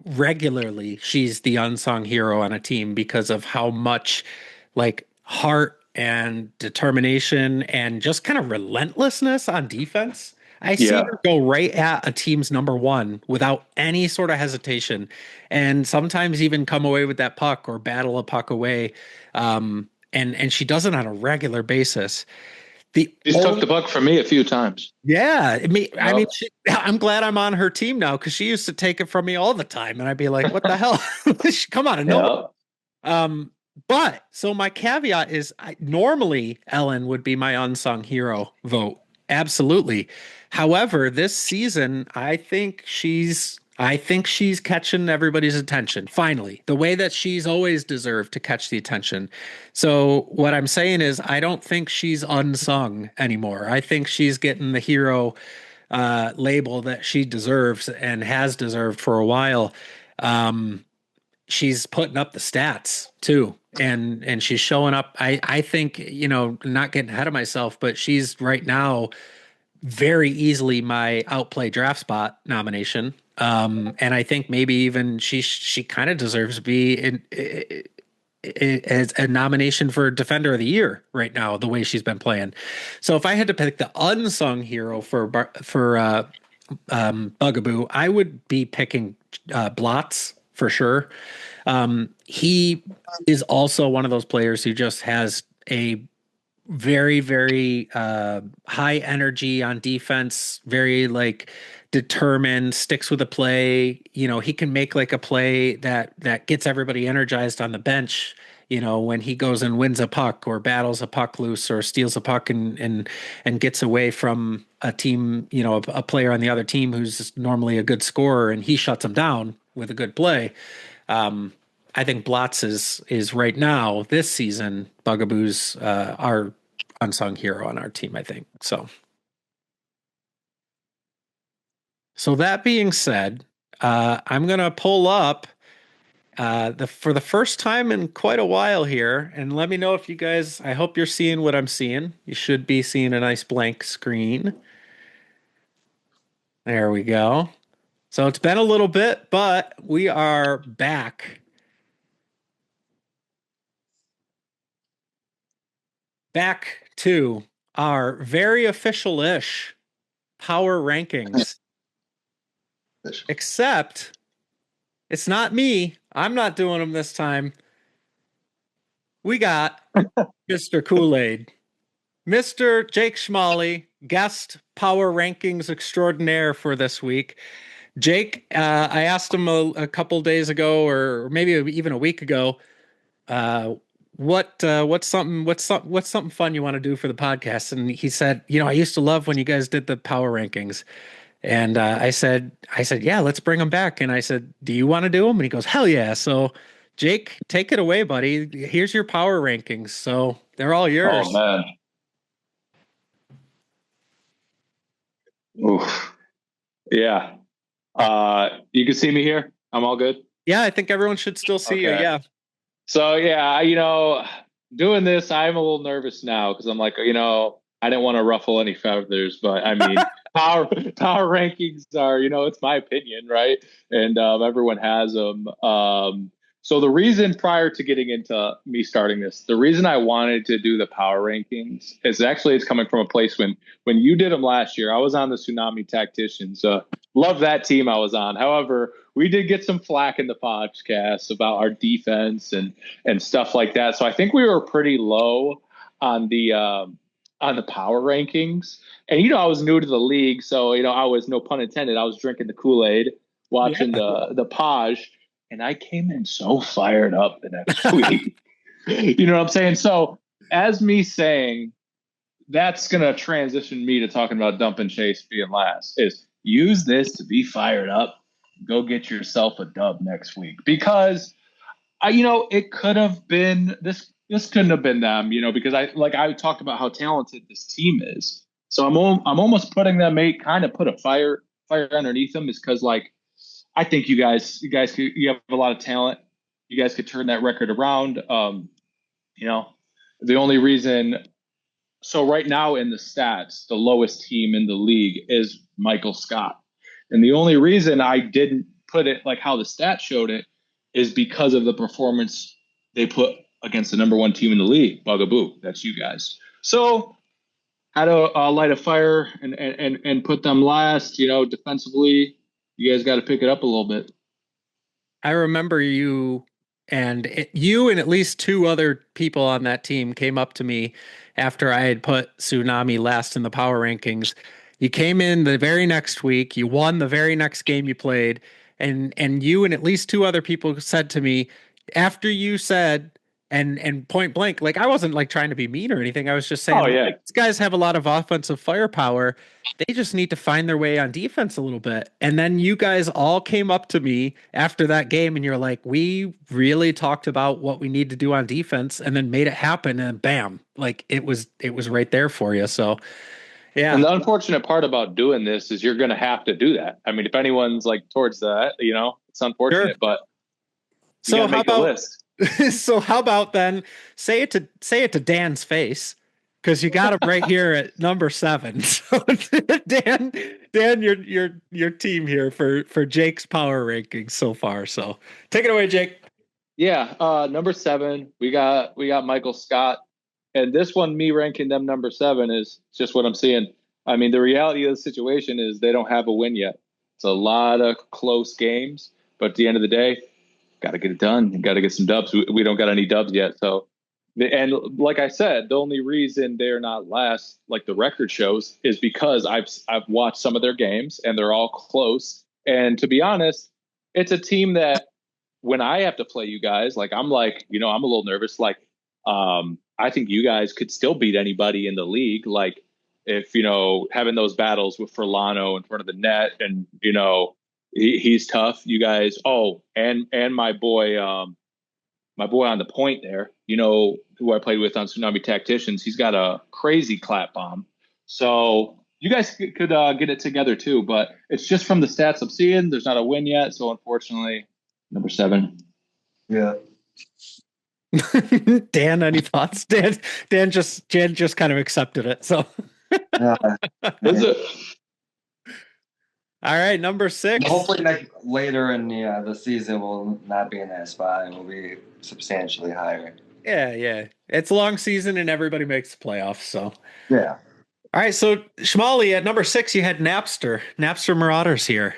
regularly she's the unsung hero on a team because of how much like heart and determination and just kind of relentlessness on defense. I see Yeah, her go right at a team's number one without any sort of hesitation, and sometimes even come away with that puck or battle a puck away. And she does it on a regular basis. The he's took only the puck from me a few times. Yeah, I mean, Yep. I'm glad I'm on her team now because she used to take it from me all the time, and I'd be like, "What the hell? Come on, no." Yeah. Um, but so my caveat is, normally Ellen would be my unsung hero vote, absolutely. However, this season, I think she's catching everybody's attention. Finally, the way that she's always deserved to catch the attention. So what I'm saying is, I don't think she's unsung anymore. I think she's getting the hero label that she deserves and has deserved for a while. Um, she's putting up the stats too, and she's showing up. I think, not getting ahead of myself, but she's right now very easily my outplay draft spot nomination. And I think maybe even she kind of deserves to be as a nomination for Defender of the Year right now, the way she's been playing. So if I had to pick the unsung hero for Bugaboo, I would be picking Blotz for sure. He is also one of those players who just has a very, very high energy on defense, very like determined, sticks with a play. He can make like a play that gets everybody energized on the bench. When he goes and wins a puck or battles a puck loose or steals a puck and gets away from a team, a player on the other team who's normally a good scorer, and he shuts him down with a good play. Um, I think Blotz is right now this season Bugaboo's our unsung hero on our team. I think so. So that being said, I'm gonna pull up the for the first time in quite a while here, and let me know if you guys. I hope you're seeing what I'm seeing. You should be seeing a nice blank screen. There we go. So it's been a little bit, but we are back. back to our very official-ish power rankings. Except it's not me. I'm not doing them this time. We got Mr. Kool-Aid. Mr. Jake Schmalley, guest power rankings extraordinaire for this week. Jake, I asked him a couple days ago, or maybe even a week ago, uh, what's something fun you want to do for the podcast? And he said, I used to love when you guys did the power rankings. And I said, yeah, let's bring them back. And I said, do you want to do them? And he goes, hell yeah. So, Jake, take it away, buddy. Here's your power rankings. So they're all yours. Oh man. Oof. Yeah. You can see me here. I'm all good. Yeah, I think everyone should still see you. Yeah. So yeah, doing this, I'm a little nervous now because I'm like, I didn't want to ruffle any feathers, but I mean, power rankings are, it's my opinion, right? And everyone has them. So the reason, prior to getting into me starting this, the reason I wanted to do the power rankings is actually it's coming from a place when you did them last year. I was on the Tsunami Tacticians. Love that team I was on. However, we did get some flack in the podcast about our defense and stuff like that. So I think we were pretty low on the power rankings. And I was new to the league, so I was, no pun intended, I was drinking the Kool-Aid, watching the Poj, and I came in so fired up the next week. You know what I'm saying? So as me saying, that's gonna transition me to talking about Dump and Chase being last. Is use this to be fired up. Go get yourself a dub next week, because it could have been this. This couldn't have been them, because I talked about how talented this team is. So I'm almost putting them, kind of put a fire underneath them, is because I think you guys you have a lot of talent. You guys could turn that record around. The only reason. So right now in the stats, the lowest team in the league is Michael Scott. And the only reason I didn't put it like how the stats showed it is because of the performance they put against the number one team in the league, Bugaboo. That's you guys. So had to light a fire and put them last. Defensively, you guys got to pick it up a little bit. I remember you and at least two other people on that team came up to me after I had put Tsunami last in the power rankings. You came in the very next week, you won the very next game you played, and you and at least two other people said to me after you said and point blank, like I wasn't like trying to be mean or anything. I was just saying, like, these guys have a lot of offensive firepower. They just need to find their way on defense a little bit. And then you guys all came up to me after that game and you're like, we really talked about what we need to do on defense and then made it happen. And bam, like it was right there for you. So yeah. And the unfortunate part about doing this is you're going to have to do that. I mean, if anyone's like towards that, it's unfortunate, sure. But you got to make a list. So how about then say it to Dan's face, because you got him right here at number 7. So Dan, your team here for Jake's power rankings so far. So take it away, Jake. Yeah, number 7, we got Michael Scott, and this one, me ranking them number 7 is just what I'm seeing. I mean, the reality of the situation is they don't have a win yet. It's a lot of close games, but at the end of the day, got to get it done. Got to get some dubs. We don't got any dubs yet. So, and like I said, the only reason they're not last, like the record shows, is because I've watched some of their games and they're all close. And to be honest, it's a team that when I have to play you guys, like I'm like, I'm a little nervous. Like, I think you guys could still beat anybody in the league. Like if, having those battles with Furlano in front of the net and, he's tough. You guys. Oh, and my boy on the point there, who I played with on Tsunami Tacticians. He's got a crazy clap bomb. So you guys could get it together too. But it's just from the stats I'm seeing. There's not a win yet. So unfortunately, number 7. Yeah. Dan, any thoughts? Dan just kind of accepted it. So. Is it? All right, number 6. Hopefully later in the season we'll not be in that spot and we'll be substantially higher. Yeah, yeah. It's a long season and everybody makes the playoffs. So, Yeah. all right. So, Schmally at number 6, you had Napster. Napster Marauders here.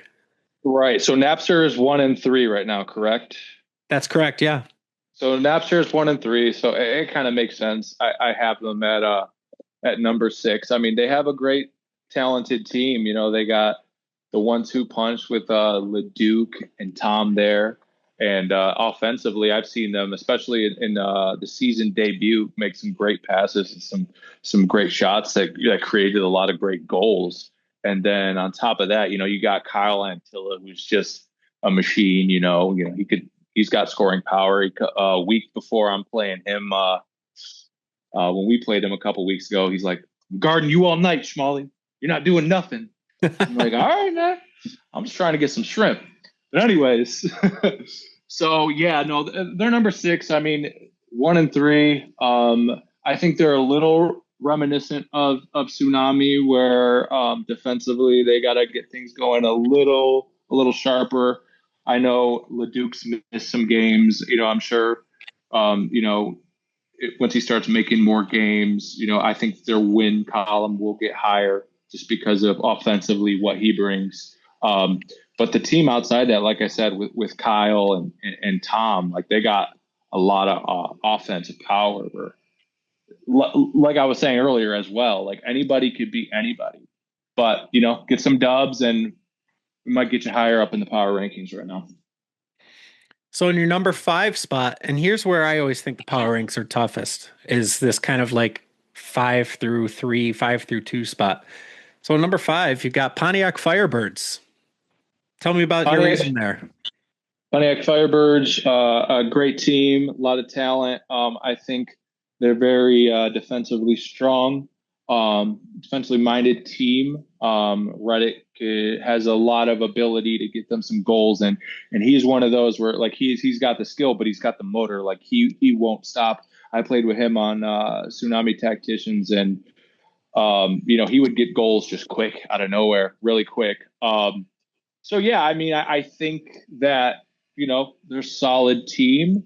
Right. So Napster is 1-3 right now, correct? That's correct. Yeah. So Napster is 1-3. So it kind of makes sense. I have them at number 6. I mean, they have a great, talented team. You know, they got the 1-2 punch with Leduc and Tom there, and offensively, I've seen them, especially in the season debut, make some great passes and some great shots that created a lot of great goals. And then on top of that, you know, you got Kyle Antilla, who's just a machine. He's got scoring power. A week before I'm playing him. When we played him a couple weeks ago, he's like, "I'm guarding you all night, Schmally. You're not doing nothing." I'm like, "All right, man. I'm just trying to get some shrimp." But anyways, so yeah, no, they're number 6. I mean, 1-3. I think they're a little reminiscent of Tsunami, where defensively they got to get things going a little sharper. I know Leduc's missed some games. You know, I'm sure. You know, once he starts making more games, you know, I think their win column will get higher just because of offensively what he brings. But the team outside that, like I said, with Kyle and Tom, like they got a lot of offensive power. Like I was saying earlier as well, like anybody could beat anybody. But, you know, get some dubs and we might get you higher up in the power rankings right now. So, in your number 5 spot, and here's where I always think the power ranks are toughest, is this kind of like 5 through 3, 5 through 2 spot. So, number 5, you've got Pontiac Firebirds. Tell me about your Pontiac, reason there. Pontiac Firebirds, a great team, a lot of talent. I think they're very defensively strong, defensively minded team. Reddick has a lot of ability to get them some goals, and he's one of those where like he's got the skill, but he's got the motor. Like he won't stop. I played with him on Tsunami Tacticians, and you know, he would get goals just quick out of nowhere, really quick. So yeah, I mean, I think that, you know, they're a solid team.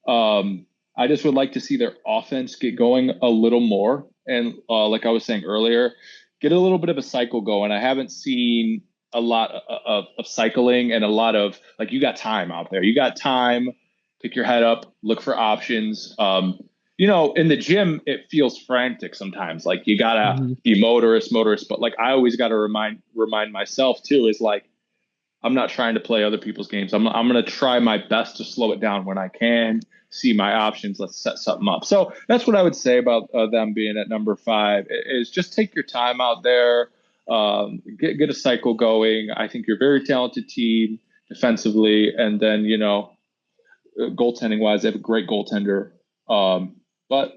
I just would like to see their offense get going a little more, and like I was saying earlier, get a little bit of a cycle going. I haven't seen a lot of cycling and a lot of like you got time out there. You got time. Pick your head up, look for options. You know, in the gym, it feels frantic sometimes. Like you gotta Mhm. be motorist, but like I always gotta remind myself too is like I'm not trying to play other people's games. I'm going to try my best to slow it down when I can, see my options. Let's set something up. So that's what I would say about them being at number 5 is just take your time out there, get a cycle going. I think you're a very talented team defensively. And then, you know, goaltending wise, they have a great goaltender, but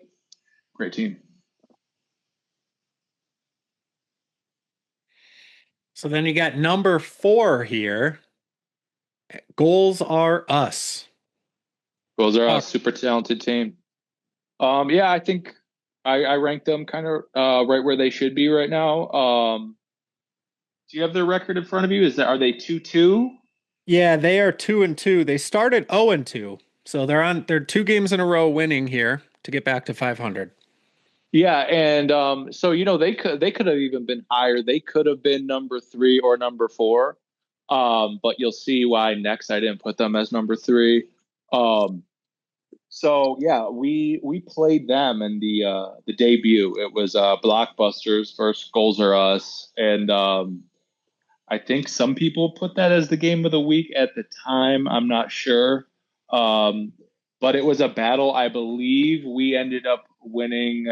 great team. So, then you got number 4 here. Goals are us. Those are a Talk. super talented team. Yeah, I think I rank them kind of right where they should be right now. Do you have their record in front of you? Are they 2-2? Yeah, they are 2-2. They started 0-2. So they're 2 games in a row winning here to get back to 500. Yeah, and so you know they could have even been higher. They could have been number 3 or number 4. But you'll see why next I didn't put them as number 3. Um, so yeah, we played them in the debut. It was Blockbusters versus Goals Are Us, and I think some people put that as the game of the week at the time. I'm not sure. Um, but it was a battle. I believe we ended up winning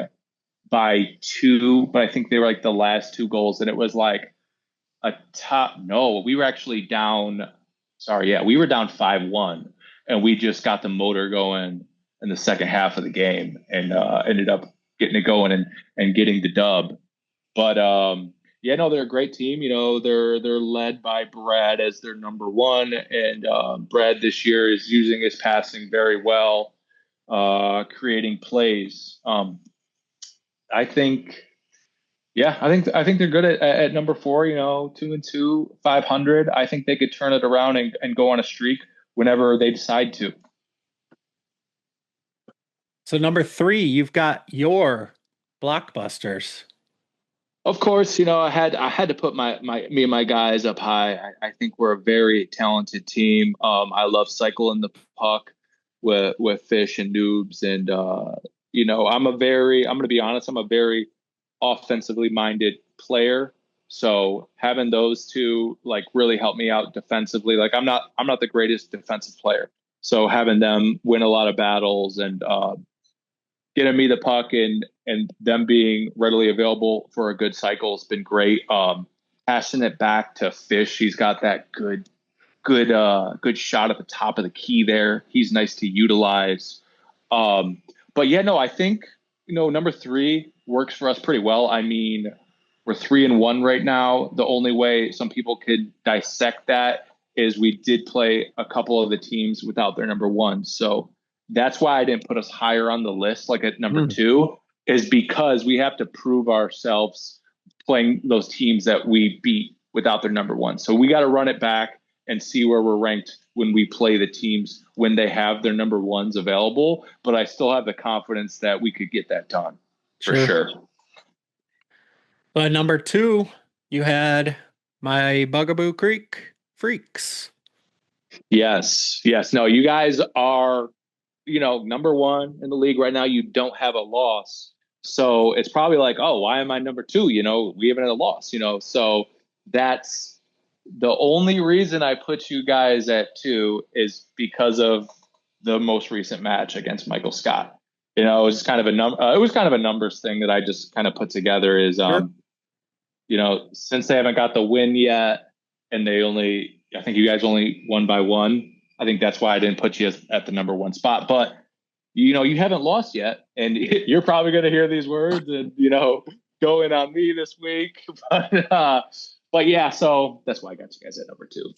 by 2, but I think they were like the last 2 goals. And it was like no, we were actually down. Sorry. Yeah. We were down 5-1 and we just got the motor going in the second half of the game and ended up getting it going and getting the dub. But yeah, no, they're a great team. You know, they're led by Brad as their number 1, and Brad this year is using his passing very well, creating plays. I think, yeah, I think they're good at number 4. You know, 2-2, 500. I think they could turn it around and go on a streak whenever they decide to. So number three, you've got your blockbusters. Of course, I had to put me and my guys up high. I think we're a very talented team. I love cycling the puck with Fish and Noobs, and I'm gonna be honest, I'm a very offensively minded player. So having those two like really help me out defensively. Like I'm not the greatest defensive player. So having them win a lot of battles and getting me the puck and them being readily available for a good cycle has been great. Passing it back to Fish, he's got that good shot at the top of the key there. He's nice to utilize. But yeah, no, I think number three works for us pretty well. I mean, we're 3-1 right now. The only way some people could dissect that is we did play a couple of the teams without their number one. So that's why I didn't put us higher on the list, like at number two, is because we have to prove ourselves playing those teams that we beat without their number one. So we got to run it back and see where we're ranked when we play the teams when they have their number ones available. But I still have the confidence that we could get that done for sure. But number two, you had my Bugaboo Creek Freaks. Yes. Yes. No, you guys are, number one in the league right now. You don't have a loss. So it's probably like, oh, why am I number two? We haven't had a loss, so that's the only reason I put you guys at two is because of the most recent match against Michael Scott. It was kind of it was kind of a numbers thing that I just kind of put together is, Sure. Since they haven't got the win yet and I think you guys only won by one. I think that's why I didn't put you at the number one spot, but you haven't lost yet and you're probably going to hear these words and, going on me this week, but yeah, so that's why I got you guys at number two.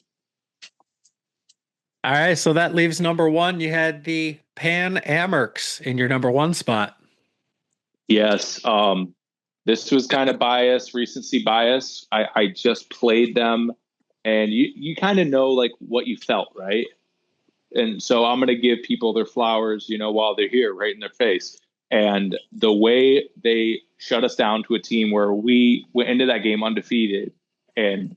All right, so that leaves number one. You had the Pan Amerks in your number one spot. Yes. This was kind of recency bias. I just played them and you kind of know like what you felt, right? And so I'm going to give people their flowers, while they're here right in their face. And the way they shut us down to a team where we went into that game undefeated and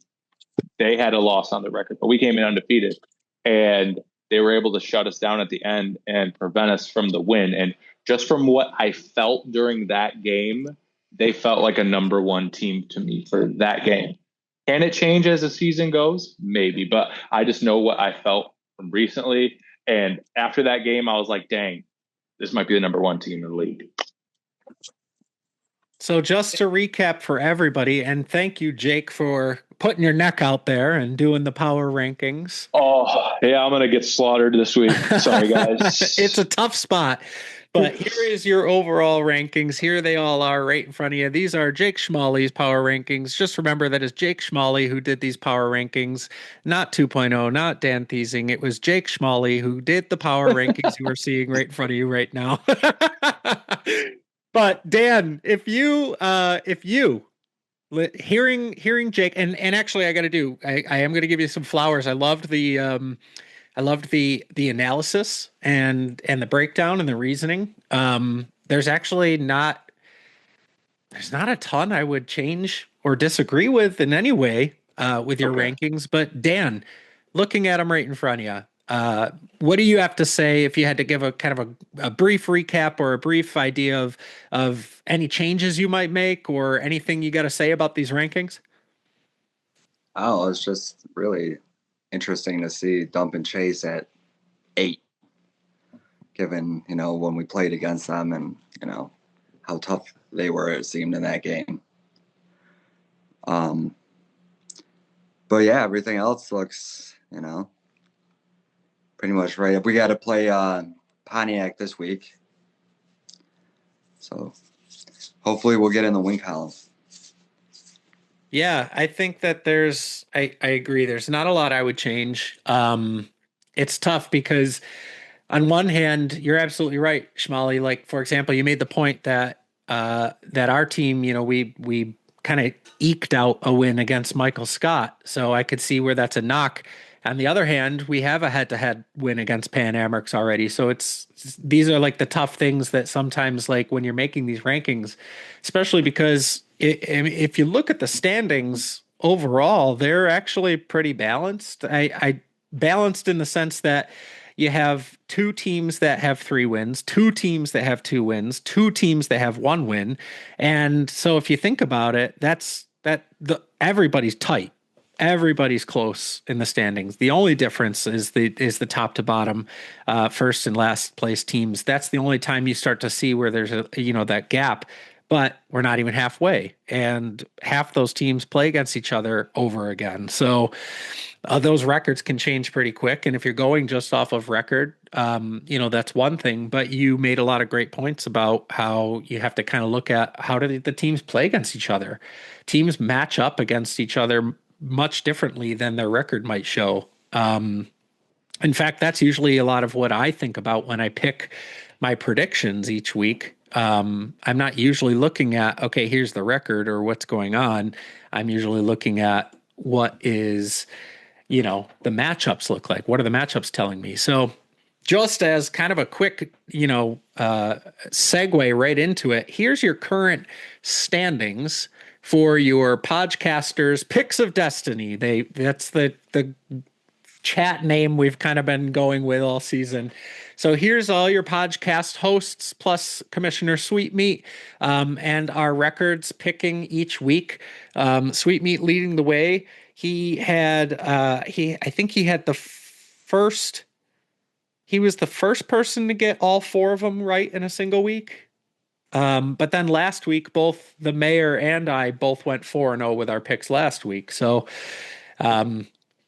they had a loss on the record, but we came in undefeated and they were able to shut us down at the end and prevent us from the win. And just from what I felt during that game, they felt like a number one team to me for that game. Can it change as the season goes? Maybe, but I just know what I felt from recently. And after that game, I was like, dang, this might be the number one team in the league. So just to recap for everybody, and thank you, Jake, for putting your neck out there and doing the power rankings. Oh, yeah, I'm going to get slaughtered this week. Sorry, guys. It's a tough spot. But here is your overall rankings. Here they all are right in front of you. These are Jake Schmalley's power rankings. Just remember that it's Jake Schmalley who did these power rankings, not 2.0, not Dan Thiesing. It was Jake Schmalley who did the power rankings you are seeing right in front of you right now. But Dan, if you hearing Jake and actually I am gonna give you some flowers. I loved the analysis and the breakdown and the reasoning. There's actually there's not a ton I would change or disagree with in any way with your rankings. But Dan, looking at them right in front of you, what do you have to say if you had to give a kind of a brief recap or a brief idea of any changes you might make or anything you got to say about these rankings? Oh, it's just really interesting to see Dump and Chase at 8, given, when we played against them and, how tough they were, it seemed, in that game. But yeah, everything else looks, pretty much right. We got to play Pontiac this week. So hopefully we'll get in the win column. Yeah, I think that I agree. There's not a lot I would change. It's tough because on one hand, you're absolutely right, Shmali. Like, for example, you made the point that that our team, we kind of eked out a win against Michael Scott. So I could see where that's a knock. On the other hand, we have a head-to-head win against Pan Americs already. So these are like the tough things that sometimes, like when you're making these rankings, especially because if you look at the standings overall, they're actually pretty balanced. I balanced in the sense that you have two teams that have 3 wins, two teams that have 2 wins, two teams that have 1 win. And so if you think about it, everybody's tight. Everybody's close in the standings. The only difference is the top to bottom, first and last place teams. That's the only time you start to see where there's that gap. But we're not even halfway, and half those teams play against each other over again. So those records can change pretty quick. And if you're going just off of record, that's one thing. But you made a lot of great points about how you have to kind of look at how do the teams play against each other. Teams match up against each other much differently than their record might show. In fact, that's usually a lot of what I think about when I pick my predictions each week. I'm not usually looking at, okay, here's the record or what's going on. I'm usually looking at what is the matchups look like. What are the matchups telling me? So just as kind of a quick, segue right into it, here's your current standings for your podcasters picks of destiny. That's the chat name we've kind of been going with all season. So here's all your podcast hosts plus Commissioner Sweetmeat, and our records picking each week. Sweetmeat leading the way. He had I think he had the first. He was the first person to get all 4 of them right in a single week. But then last week, both the mayor and I both went 4-0 with our picks last week. So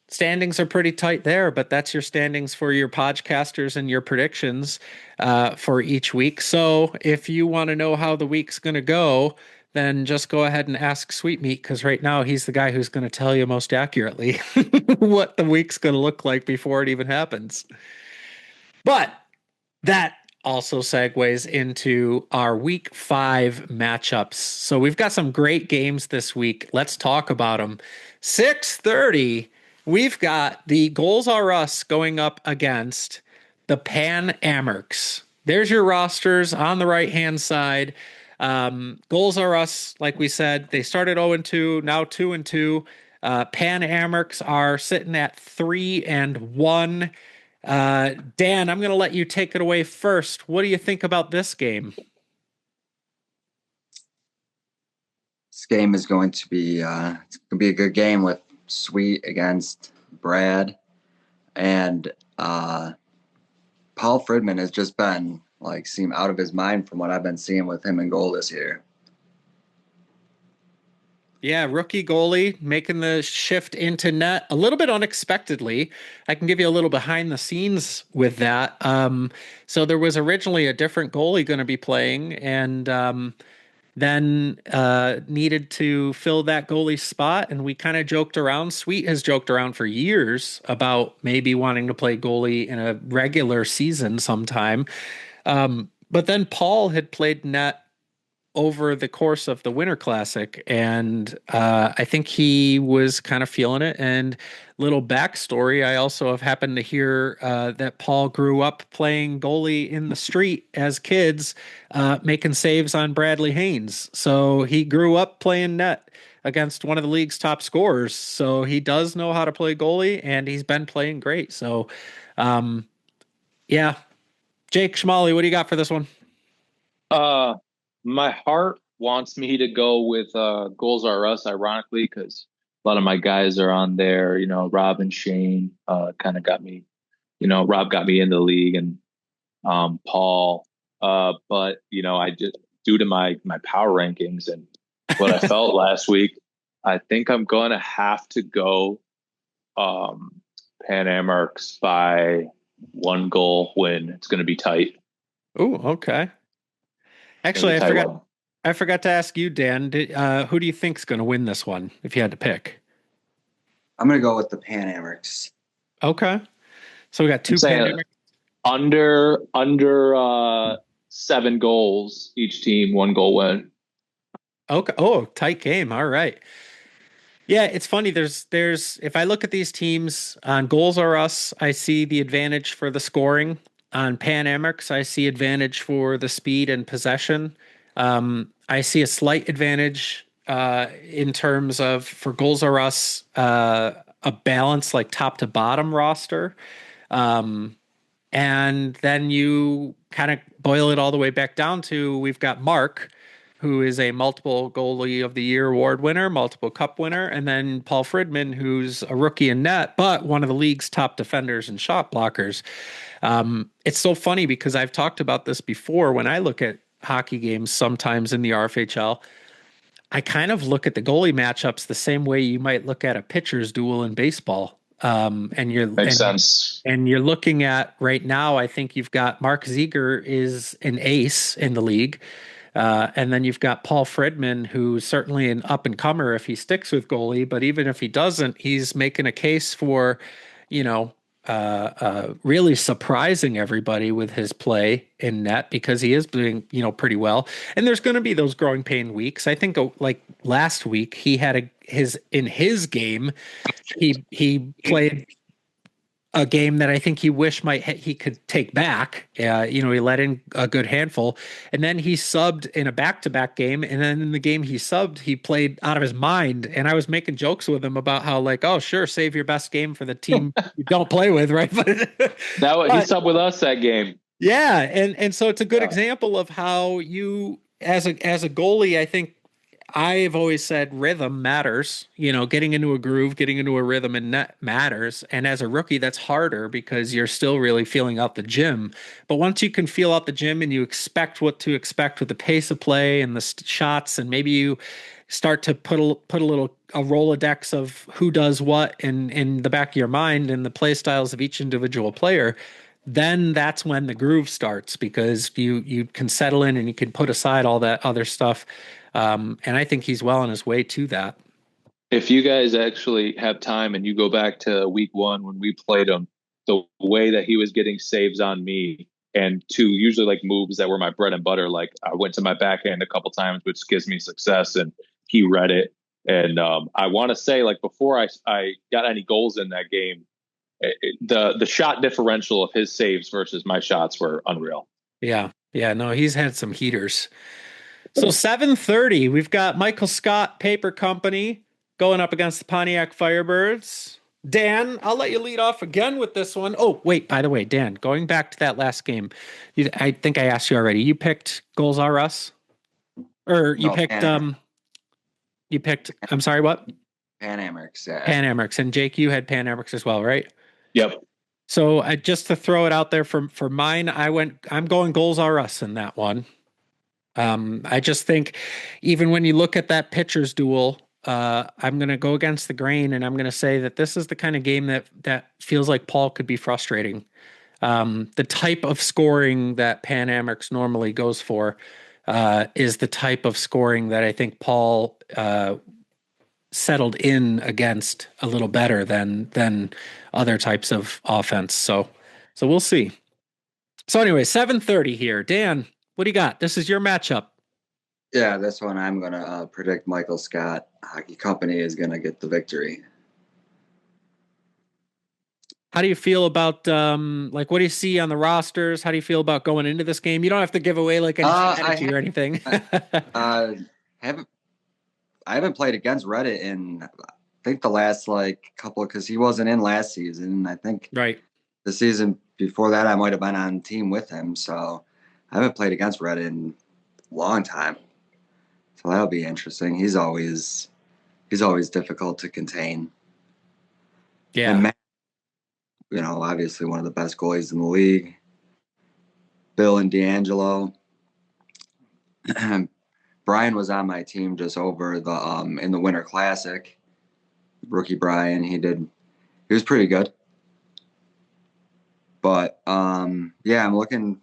standings are pretty tight there, but that's your standings for your podcasters and your predictions for each week. So if you want to know how the week's going to go, then just go ahead and ask Sweetmeat, because right now he's the guy who's going to tell you most accurately what the week's going to look like before it even happens. But that also segues into our week 5 matchups. So we've got some great games this week. Let's talk about them. 6:30, we've got the Goals Are Us going up against the Pan Americs. There's your rosters on the right-hand side. Goals Are Us, like we said, they started 0-2, now 2-2. Pan Americs are sitting at 3-1. Dan, I'm going to let you take it away first. What do you think about this game? This game is going to be it's going to be a good game with Sweet against Brad, and Paul Fridman has just been seem out of his mind from what I've been seeing with him in goal this year. Yeah, rookie goalie making the shift into net a little bit unexpectedly. I can give you a little behind the scenes with that. So there was originally a different goalie going to be playing, and then needed to fill that goalie spot. And we kind of joked around. Sweet has joked around for years about maybe wanting to play goalie in a regular season sometime. But then Paul had played net over the course of the Winter Classic, and I think he was kind of feeling it. And little backstory, I also have happened to hear that Paul grew up playing goalie in the street as kids, making saves on Bradley Haynes. So he grew up playing net against one of the league's top scorers. So he does know how to play goalie, and he's been playing great. So, yeah. Jake Schmally, what do you got for this one? My heart wants me to go with Goals Are Us, ironically, because a lot of my guys are on there. Rob and Shane kind of got me. Rob got me in the league, and Paul. But I just, due to my power rankings and what I felt last week, I think I'm going to have to go Pan Americs by 1 goal win. It's going to be tight. Oh, okay. Actually, I forgot to ask you, Dan. Who do you think's going to win this one if you had to pick? I'm going to go with the Pan Americs. Okay. So we got 2 Pan Americs. Under 7 goals each team, 1 goal win. Okay. Oh, tight game. All right. Yeah, it's funny. There's if I look at these teams on Goals Are Us, I see the advantage for the scoring. On Pan Amex, I see advantage for the speed and possession. I see a slight advantage in terms of for Goals Are Us, a balance like top to bottom roster. Um, and then you kind of boil it all the way back down to we've got Mark, who is a multiple goalie of the year award winner, multiple cup winner, and then Paul Fridman, who's a rookie in net, but one of the league's top defenders and shot blockers. It's so funny because I've talked about this before when I look at hockey games sometimes in the RFHL. I kind of look at the goalie matchups the same way you might look at a pitcher's duel in baseball. And you're Makes sense. and you're looking at right now, I think you've got Mark Ziegler is an ace in the league. And then you've got Paul Fredman, who's certainly an up and comer if he sticks with goalie, but even if he doesn't, he's making a case for, you know, really surprising everybody with his play in net because he is doing, pretty well. And there's going to be those growing pain weeks. I think like last week he had in his game, he played a game that I think he could take back. He let in a good handful, and then he subbed in a back-to-back game, and then in the game he subbed, he played out of his mind. And I was making jokes with him about how like, oh sure, save your best game for the team you don't play with, right? But He subbed with us that game. yeah, and so it's a good example of how you as a goalie, I think I've always said rhythm matters, getting into a groove, getting into a rhythm and net matters. And as a rookie, that's harder because you're still really feeling out the gym. But once you can feel out the gym and you expect what to expect with the pace of play and the shots, and maybe you start to put a Rolodex of who does what in the back of your mind and the play styles of each individual player, then that's when the groove starts because you can settle in and you can put aside all that other stuff. And I think he's well on his way to that. If you guys actually have time and you go back to week 1 when we played him, the way that he was getting saves on me and two usually like moves that were my bread and butter, like I went to my backhand a couple times, which gives me success, and he read it. And I want to say, like, before I got any goals in that game, the shot differential of his saves versus my shots were unreal. Yeah. No, he's had some heaters. So 7:30, we've got Michael Scott Paper Company going up against the Pontiac Firebirds. Dan, I'll let you lead off again with this one. Oh, wait, by the way, Dan, going back to that last game, I think I asked you already. You picked Goals R Us? Or you picked I'm sorry, what? Pan Amex, yeah. Pan Amex. And Jake, you had Pan Amex as well, right? Yep. So just to throw it out there for mine, I'm going Goals R Us in that one. I just think even when you look at that pitcher's duel, I'm going to go against the grain and I'm going to say that this is the kind of game that feels like Paul could be frustrating. The type of scoring that Pan Amex normally goes for is the type of scoring that I think Paul settled in against a little better than other types of offense. So we'll see. So anyway, 7:30 here. Dan, what do you got? This is your matchup. Yeah, this one I'm going to predict Michael Scott Hockey Company is going to get the victory. How do you feel about what do you see on the rosters? How do you feel about going into this game? You don't have to give away like any strategy or anything. I haven't played against Reddit in I think the last couple, because he wasn't in last season. I think right. The season before that I might have been on team with him, so I haven't played against Reddit in a long time. So that'll be interesting. He's always difficult to contain. Yeah. And Matt, obviously one of the best goalies in the league. Bill and D'Angelo. Brian was on my team just over the in the Winter Classic. Rookie Brian, he was pretty good. But yeah, I'm looking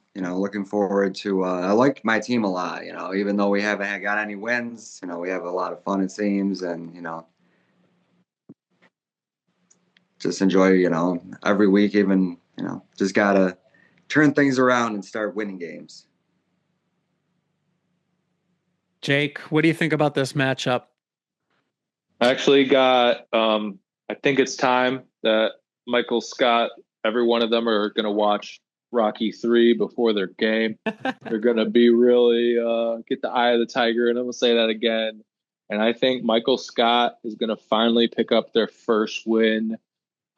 forward to I like my team a lot, even though we haven't got any wins, we have a lot of fun it seems, and just enjoy, every week, even, just gotta turn things around and start winning games. Jake, what do you think about this matchup? I actually got, I think it's time that Michael Scott, every one of them are going to watch Rocky 3 before their game. They're going to be really, get the eye of the tiger. And I'm going to say that again. And I think Michael Scott is going to finally pick up their first win.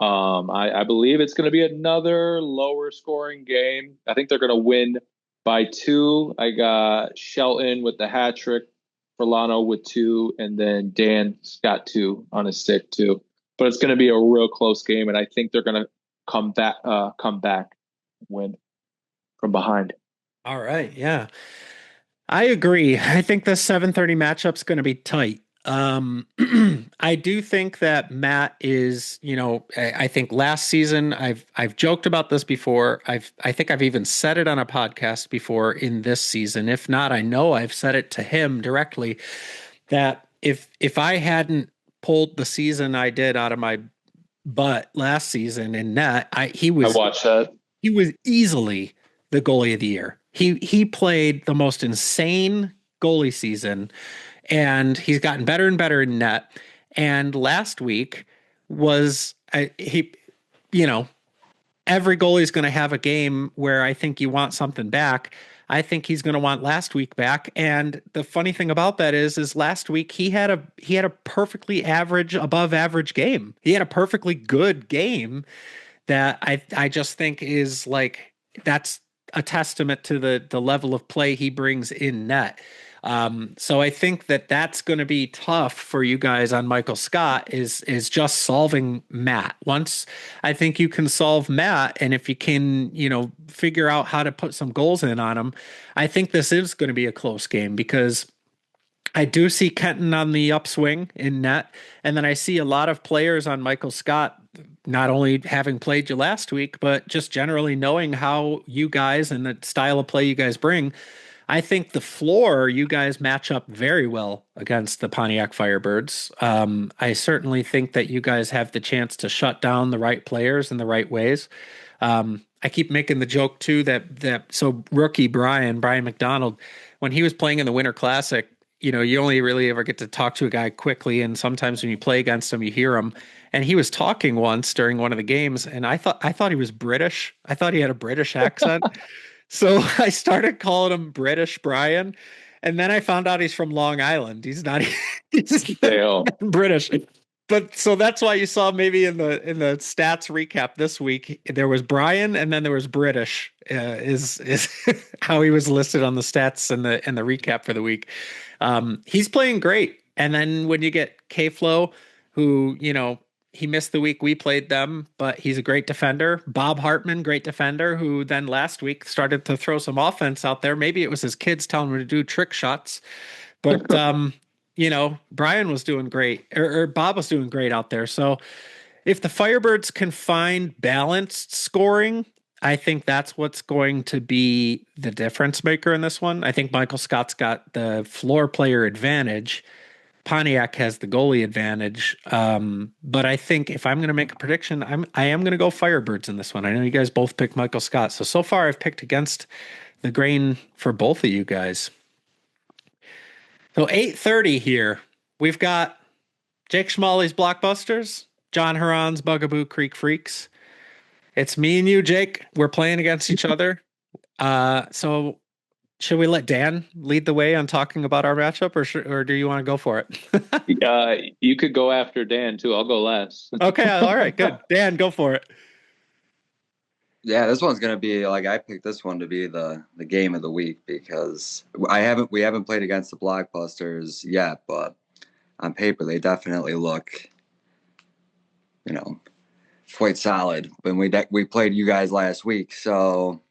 I believe it's going to be another lower scoring game. I think they're going to win by 2. I got Shelton with the hat trick, Verlano with 2, and then Dan's got 2 on his stick too. But it's going to be a real close game, and I think they're going to come back, win from behind. All right, yeah. I agree. I think the 7:30 matchup's going to be tight. I do think that Matt is, I think last season I've joked about this before. I think I've even said it on a podcast before in this season. If not, I know I've said it to him directly that if I hadn't pulled the season I did out of my butt last season in net, I watched that. he was easily the goalie of the year. He played the most insane goalie season, and he's gotten better and better in net. And last week was he, you know, every goalie is going to have a game where I think you want something back. I think he's going to want last week back. And the funny thing about that is last week he had a perfectly average, above average game. He had a perfectly good game that I just think is like that's a testament to the level of play he brings in net. So I think that that's going to be tough for you guys on Michael Scott is just solving Matt. Once I think you can solve Matt, and if you can, figure out how to put some goals in on him, I think this is going to be a close game because I do see Kenton on the upswing in net, and then I see a lot of players on Michael Scott not only having played you last week, but just generally knowing how you guys and the style of play you guys bring. I think the floor you guys match up very well against the Pontiac Firebirds. I certainly think that you guys have the chance to shut down the right players in the right ways. I keep making the joke too that so rookie Brian McDonald, when he was playing in the Winter Classic, you only really ever get to talk to a guy quickly, and sometimes when you play against him, you hear him. And he was talking once during one of the games, and I thought he was British. I thought he had a British accent. So I started calling him British Brian, and then I found out he's from Long Island. He's not, he's not British. But so that's why you saw maybe in the stats recap this week there was Brian and then there was British is how he was listed on the stats and the recap for the week. He's playing great, and then when you get K Flow, who he missed the week we played them, but he's a great defender. Bob Hartman, great defender, who then last week started to throw some offense out there. Maybe it was his kids telling him to do trick shots, but Brian was doing great, or Bob was doing great out there. So if the Firebirds can find balanced scoring, I think that's what's going to be the difference maker in this one. I think Michael Scott's got the floor player advantage. Pontiac has the goalie advantage. But I think if I'm going to make a prediction, I am going to go Firebirds in this one. I know you guys both picked Michael Scott. So far I've picked against the grain for both of you guys. So 8:30 here. We've got Jake Schmalley's Blockbusters, John Huron's Bugaboo Creek Freaks. It's me and you, Jake. We're playing against each other. So should we let Dan lead the way on talking about our matchup, or do you want to go for it? You could go after Dan too. I'll go last. Okay, all right, good. Dan, go for it. Yeah, this one's gonna be like I picked this one to be the game of the week because we haven't played against the Blockbusters yet, but on paper they definitely look, quite solid. When we played you guys last week, so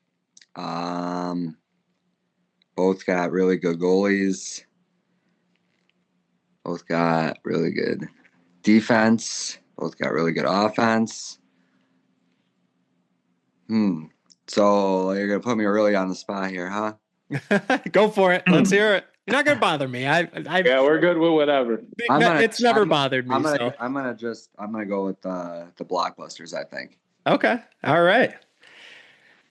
both got really good goalies, both got really good defense, both got really good offense. So you're gonna put me really on the spot here, huh? Go for it. Let's hear it. You're not gonna bother me. Yeah, we're good with whatever. It's never bothered me. I'm gonna go with the Blockbusters, I think. Okay. All right.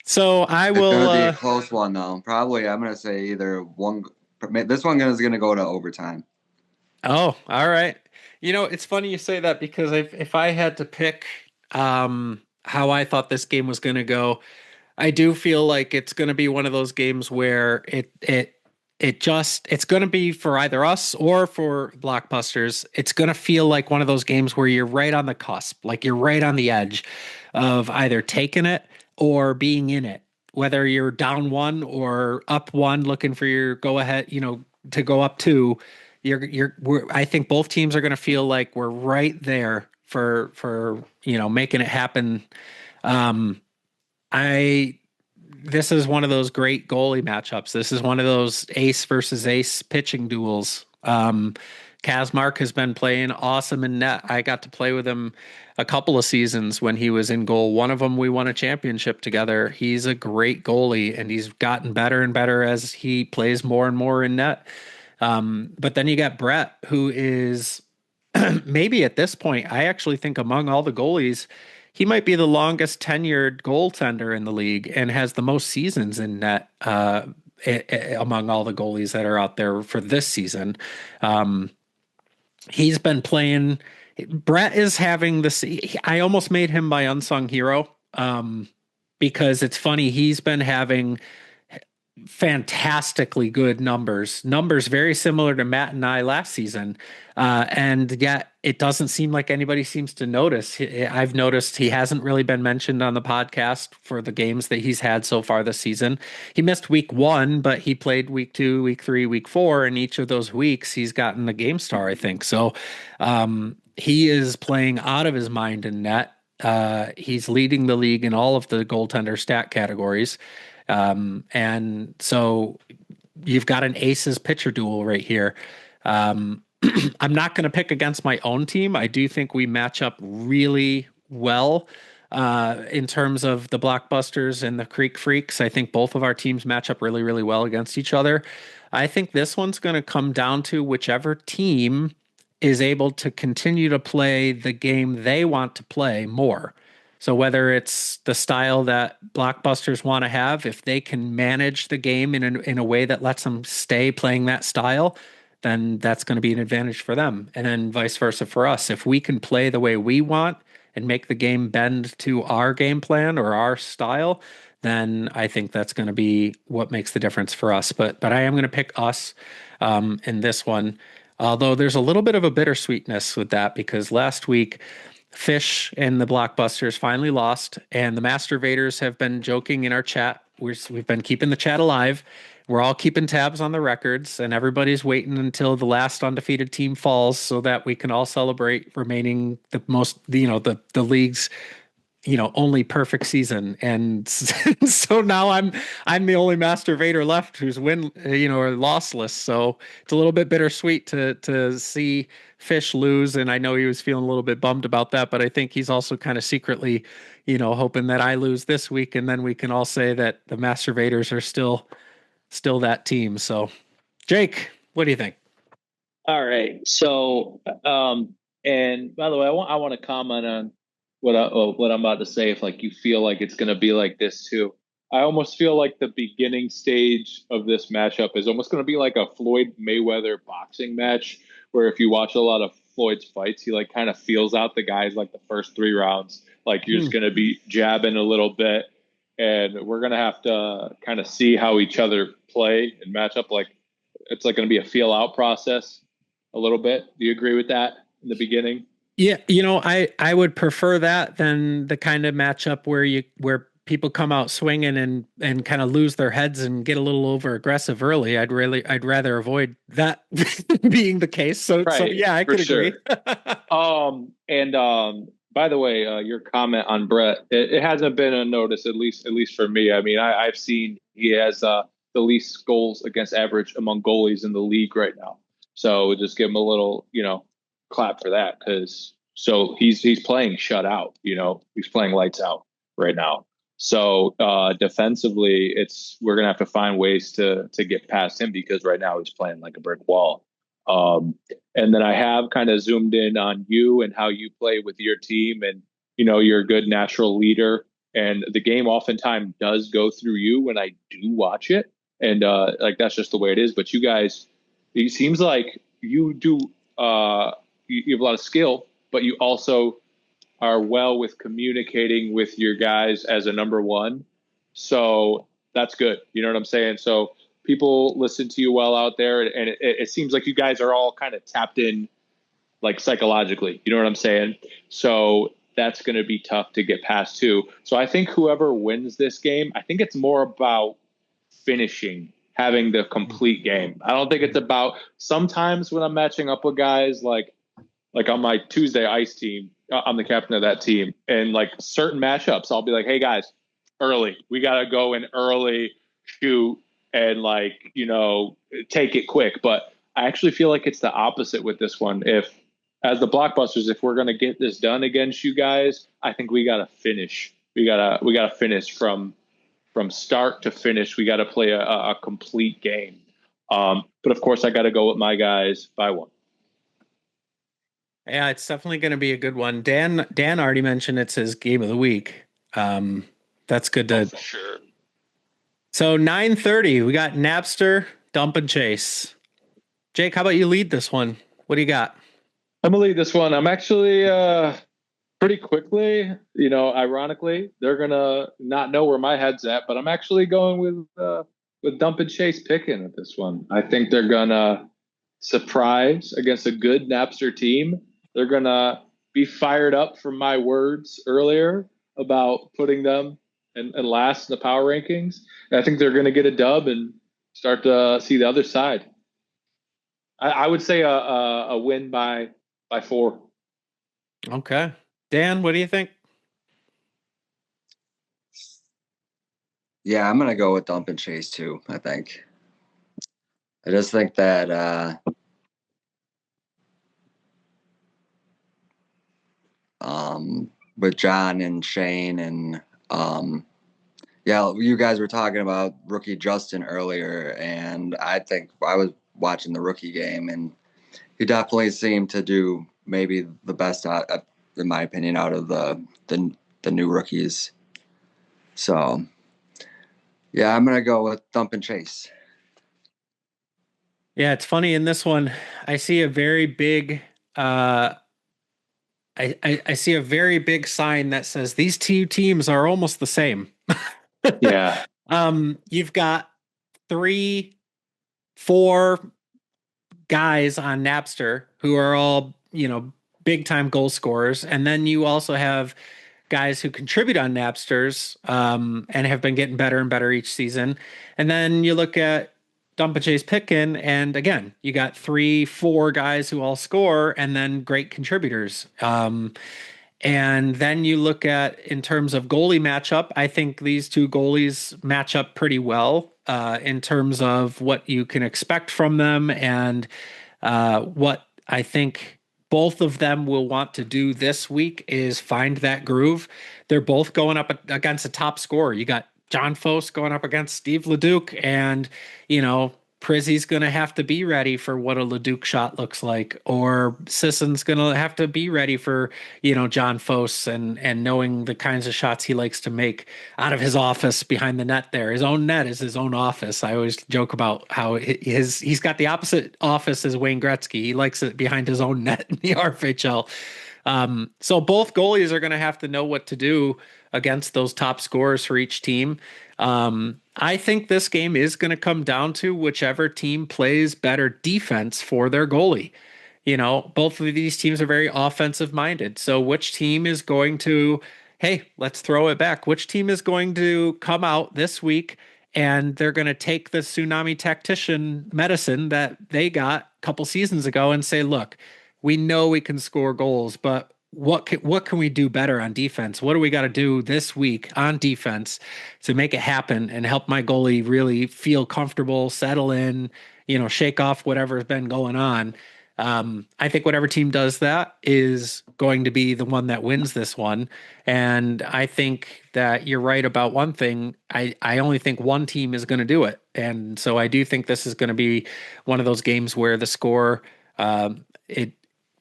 So I will. It's gonna be a close one though. Probably I'm gonna say either one This one is going to go to overtime. Oh, all right. It's funny you say that because if I had to pick how I thought this game was going to go, I do feel like it's going to be one of those games where it's going to be for either us or for Blockbusters. It's going to feel like one of those games where you're right on the cusp, like you're right on the edge of either taking it or being in it. Whether you're down one or up one, looking for your go ahead, to go up two, I think both teams are going to feel like we're right there for making it happen. Um, I This is one of those great goalie matchups. This is one of those ace versus ace pitching duels. Kazmark has been playing awesome in net. I got to play with him a couple of seasons when he was in goal. One of them we won a championship together. He's a great goalie, and he's gotten better and better as he plays more and more in net. But then you got Brett, who is maybe at this point, I actually think among all the goalies, he might be the longest tenured goaltender in the league and has the most seasons in net among all the goalies that are out there for this season. Um, he's been playing. Brett is having this. I almost made him my unsung hero because it's funny. He's been having fantastically good numbers very similar to Matt and I last season. And yet it doesn't seem like anybody seems to notice. I've noticed he hasn't really been mentioned on the podcast for the games that he's had so far this season. He missed week 1, but he played week 2, week 3, week 4. And each of those weeks he's gotten a game star, I think. So he is playing out of his mind in net. He's leading the league in all of the goaltender stat categories. And so you've got an aces pitcher duel right here. I'm not going to pick against my own team. I do think we match up really well in terms of the Blockbusters and the Creek Freaks. I think both of our teams match up really, really well against each other. I think this one's going to come down to whichever team is able to continue to play the game they want to play more. So whether it's the style that Blockbusters want to have, if they can manage the game in a way that lets them stay playing that style, then that's going to be an advantage for them. And then vice versa for us. If we can play the way we want and make the game bend to our game plan or our style, then I think that's going to be what makes the difference for us. But I am going to pick us in this one. Although there's a little bit of a bittersweetness with that because last week Fish and the Blockbusters finally lost, and the Masturbators have been joking in our chat. We've been keeping the chat alive. We're all keeping tabs on the records, and everybody's waiting until the last undefeated team falls so that we can all celebrate remaining the most, the league's only perfect season. And so now I'm the only masturbator left who's or lossless. So it's a little bit bittersweet to see Fish lose. And I know he was feeling a little bit bummed about that, but I think he's also kind of secretly, hoping that I lose this week. And then we can all say that the masturbators are still that team. So Jake, what do you think? All right. So, and by the way, I want to comment on what I'm about to say. If like you feel like it's going to be like this too, I almost feel like the beginning stage of this matchup is almost going to be like a Floyd Mayweather boxing match, where if you watch a lot of Floyd's fights, he like kind of feels out the guys like the first 3 rounds. Like you're just going to be jabbing a little bit, and we're going to have to kind of see how each other play and match up. Like it's like going to be a feel out process a little bit. Do you agree with that in the beginning? Yeah, I would prefer that than the kind of matchup where people come out swinging and kind of lose their heads and get a little over aggressive early. I'd rather avoid that being the case. So yeah, I could agree. By the way, your comment on Brett, it hasn't been unnoticed, at least for me. I mean, I've seen he has the least goals against average among goalies in the league right now. So just give him a little, clap for that, because he's playing shut out. He's playing lights out right now. So defensively, we're gonna have to find ways to get past him, because right now he's playing like a brick wall. And then I have kind of zoomed in on you and how you play with your team, and you're a good natural leader, and the game oftentimes does go through you when I do watch it. and like that's just the way it is. But you guys, it seems like you do you have a lot of skill, but you also are well with communicating with your guys as a number one. So that's good. You know what I'm saying? So people listen to you well out there, and it seems like you guys are all kind of tapped in, like psychologically. You know what I'm saying? So that's going to be tough to get past too. So I think whoever wins this game, I think it's more about finishing, having the complete game. I don't think it's about, sometimes when I'm matching up with guys like on my Tuesday ice team, I'm the captain of that team, and like certain matchups, I'll be like, hey guys, early, we got to go in early, shoot, and like, take it quick. But I actually feel like it's the opposite with this one. If, as the Blockbusters, if we're going to get this done against you guys, I think we got to finish. We got to finish from start to finish. We got to play a complete game. But of course I got to go with my guys by one. Yeah, it's definitely going to be a good one. Dan already mentioned it's his game of the week. That's good to. For sure. So 9:30, we got Napster, Dump and Chase. Jake, how about you lead this one? What do you got? I'm gonna lead this one. I'm actually pretty quickly. Ironically, they're gonna not know where my head's at, but I'm actually going with Dump and Chase picking at this one. I think they're gonna surprise against a good Napster team. They're gonna be fired up from my words earlier about putting them in last in the power rankings. And I think they're gonna get a dub and start to see the other side. I would say a win by 4. Okay. Dan, what do you think? Yeah, I'm gonna go with Dump and Chase too. I think. I just think that with John and Shane and yeah, you guys were talking about rookie Justin earlier, and I think I was watching the rookie game, and he definitely seemed to do maybe the best in my opinion, out of the new rookies. So yeah, I'm gonna go with Dump and Chase. Yeah, it's funny in this one. I see a very big. I see a very big sign that says these two teams are almost the same. Yeah. You've got 3, 4 guys on Napster who are all, big time goal scorers. And then you also have guys who contribute on Napsters and have been getting better and better each season. And then you look at Dump and Chase Pickin, and again, you got 3, 4 guys who all score and then great contributors. And then you look at, in terms of goalie matchup, I think these two goalies match up pretty well in terms of what you can expect from them and what I think both of them will want to do this week is find that groove. They're both going up against a top scorer. You got John Foss going up against Steve Leduc, and, Prizzy's going to have to be ready for what a Leduc shot looks like, or Sisson's going to have to be ready for, John Foss and knowing the kinds of shots he likes to make out of his office behind the net there. His own net is his own office. I always joke about how he's got the opposite office as Wayne Gretzky. He likes it behind his own net in the RFHL. So both goalies are going to have to know what to do against those top scorers for each team. I think this game is going to come down to whichever team plays better defense for their goalie. Both of these teams are very offensive minded. So which team is going to, hey, let's throw it back? Which team is going to come out this week and they're going to take the tsunami tactician medicine that they got a couple seasons ago and say, look, we know we can score goals, but what can we do better on defense? What do we got to do this week on defense to make it happen and help my goalie really feel comfortable, settle in, shake off whatever's been going on? I think whatever team does that is going to be the one that wins this one. And I think that you're right about one thing. I only think one team is going to do it. And so I do think this is going to be one of those games where the score,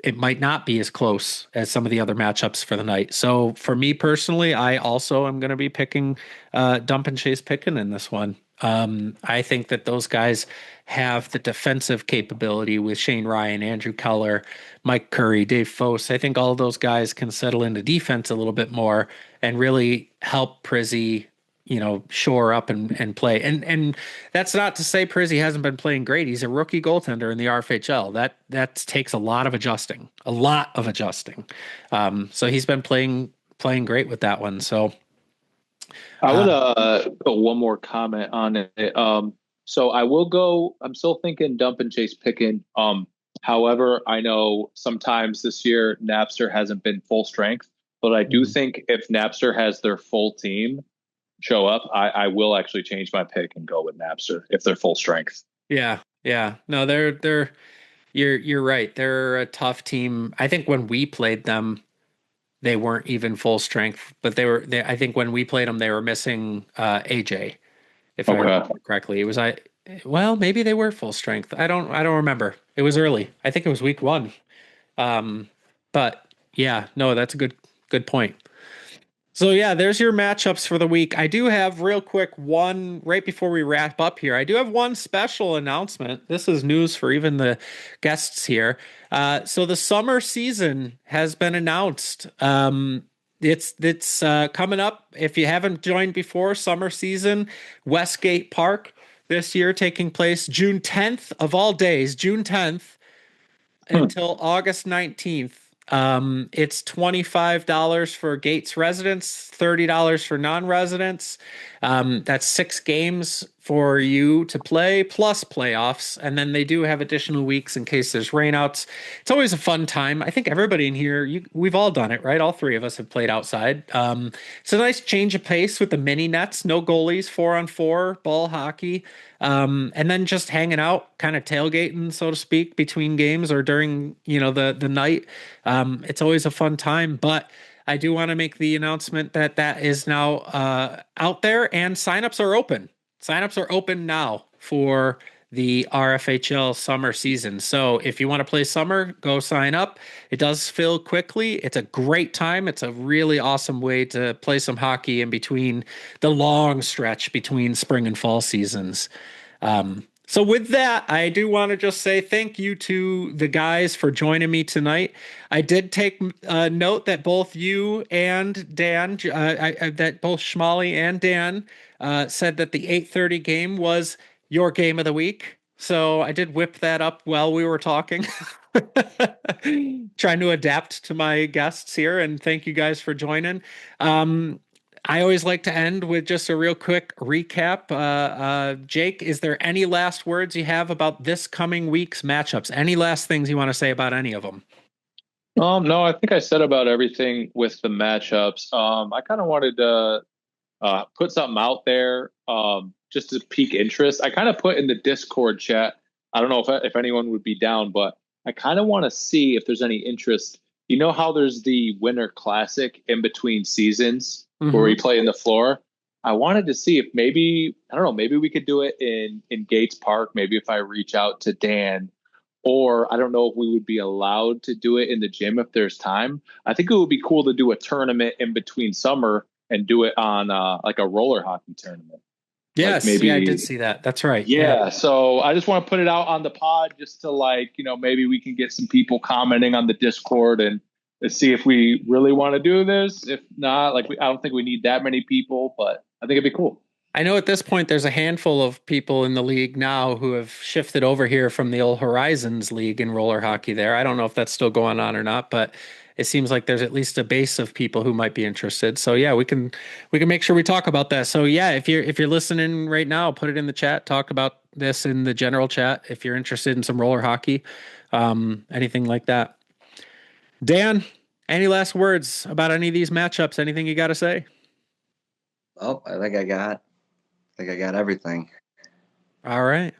it might not be as close as some of the other matchups for the night. So for me personally, I also am going to be picking Dump and Chase Pickin in this one. I think that those guys have the defensive capability with Shane Ryan, Andrew Keller, Mike Curry, Dave Fosse. I think all of those guys can settle into defense a little bit more and really help Prizzy, shore up and play. And that's not to say Prizzy hasn't been playing great. He's a rookie goaltender in the RFHL. That takes a lot of adjusting, So he's been playing great with that one. So I would put one more comment on it. So I will go. I'm still thinking dump and chase picking. However, I know sometimes this year Napster hasn't been full strength, but I do think if Napster has their full team show up, I will actually change my pick and go with Napster if they're full strength. Yeah. No, you're right. They're a tough team. I think when we played them, they weren't even full strength, but I think when we played them, they were missing AJ, if I remember correctly. Well, maybe they were full strength. I don't remember. It was early. I think it was week 1. But yeah, no, that's a good point. So yeah, there's your matchups for the week. I do have real quick one right before we wrap up here. I do have one special announcement. This is news for even the guests here. So the summer season has been announced. It's coming up. If you haven't joined before, summer season, Westgate Park this year taking place June 10th of all days, June 10th until August 19th. It's $25 for Gates residents, $30 for non-residents. That's 6 games for you to play plus playoffs. And then they do have additional weeks in case there's rainouts. It's always a fun time. I think everybody in here, we've all done it, right? All 3 of us have played outside. It's a nice change of pace with the mini nets, no goalies, 4-on-4 ball hockey. And then just hanging out, kind of tailgating, so to speak, between games or during, the night. It's always a fun time, but I do want to make the announcement that is now out there and signups are open. Signups are open now for the RFHL summer season. So if you want to play summer, go sign up. It does fill quickly. It's a great time. It's a really awesome way to play some hockey in between the long stretch between spring and fall seasons. So with that, I do want to just say thank you to the guys for joining me tonight. I did take note that both you and Dan, that both Schmally and Dan said that the 8:30 game was your game of the week. So I did whip that up while we were talking, trying to adapt to my guests here. And thank you guys for joining. I always like to end with just a real quick recap. Jake, is there any last words you have about this coming week's matchups? Any last things you want to say about any of them? No, I think I said about everything with the matchups. I kind of wanted to put something out there just to pique interest. I kind of put in the Discord chat. I don't know if anyone would be down, but I kind of want to see if there's any interest. You know how there's the Winter Classic in between seasons where we play in the floor? I wanted to see if maybe we could do it in Gates Park. Maybe if I reach out to Dan, or I don't know if we would be allowed to do it in the gym if there's time. I think it would be cool to do a tournament in between summer and do it on like a roller hockey tournament. Yes, like maybe, I did see that. That's right. Yeah, so I just want to put it out on the pod just to maybe we can get some people commenting on the Discord and see if we really want to do this. If not, I don't think we need that many people, but I think it'd be cool. I know at this point there's a handful of people in the league now who have shifted over here from the old Horizons League in roller hockey there. I don't know if that's still going on or not, but it seems like there's at least a base of people who might be interested. So yeah, we can make sure we talk about that. So yeah, if you're listening right now, put it in the chat, talk about this in the general chat if you're interested in some roller hockey, anything like that. Dan, any last words about any of these matchups? Anything you got to say? Oh, I think I got everything. All right.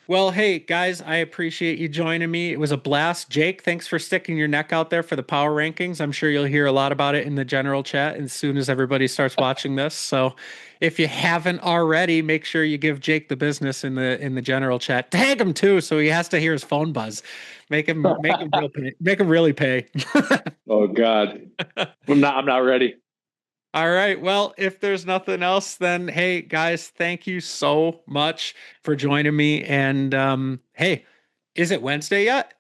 Well, hey, guys, I appreciate you joining me. It was a blast. Jake, thanks for sticking your neck out there for the power rankings. I'm sure you'll hear a lot about it in the general chat as soon as everybody starts watching this. So if you haven't already, make sure you give Jake the business in the general chat. Tag him too, so he has to hear his phone buzz. Make him really pay. Oh God. I'm not ready. All right. Well, if there's nothing else, then hey, guys, thank you so much for joining me. And hey, is it Wednesday yet?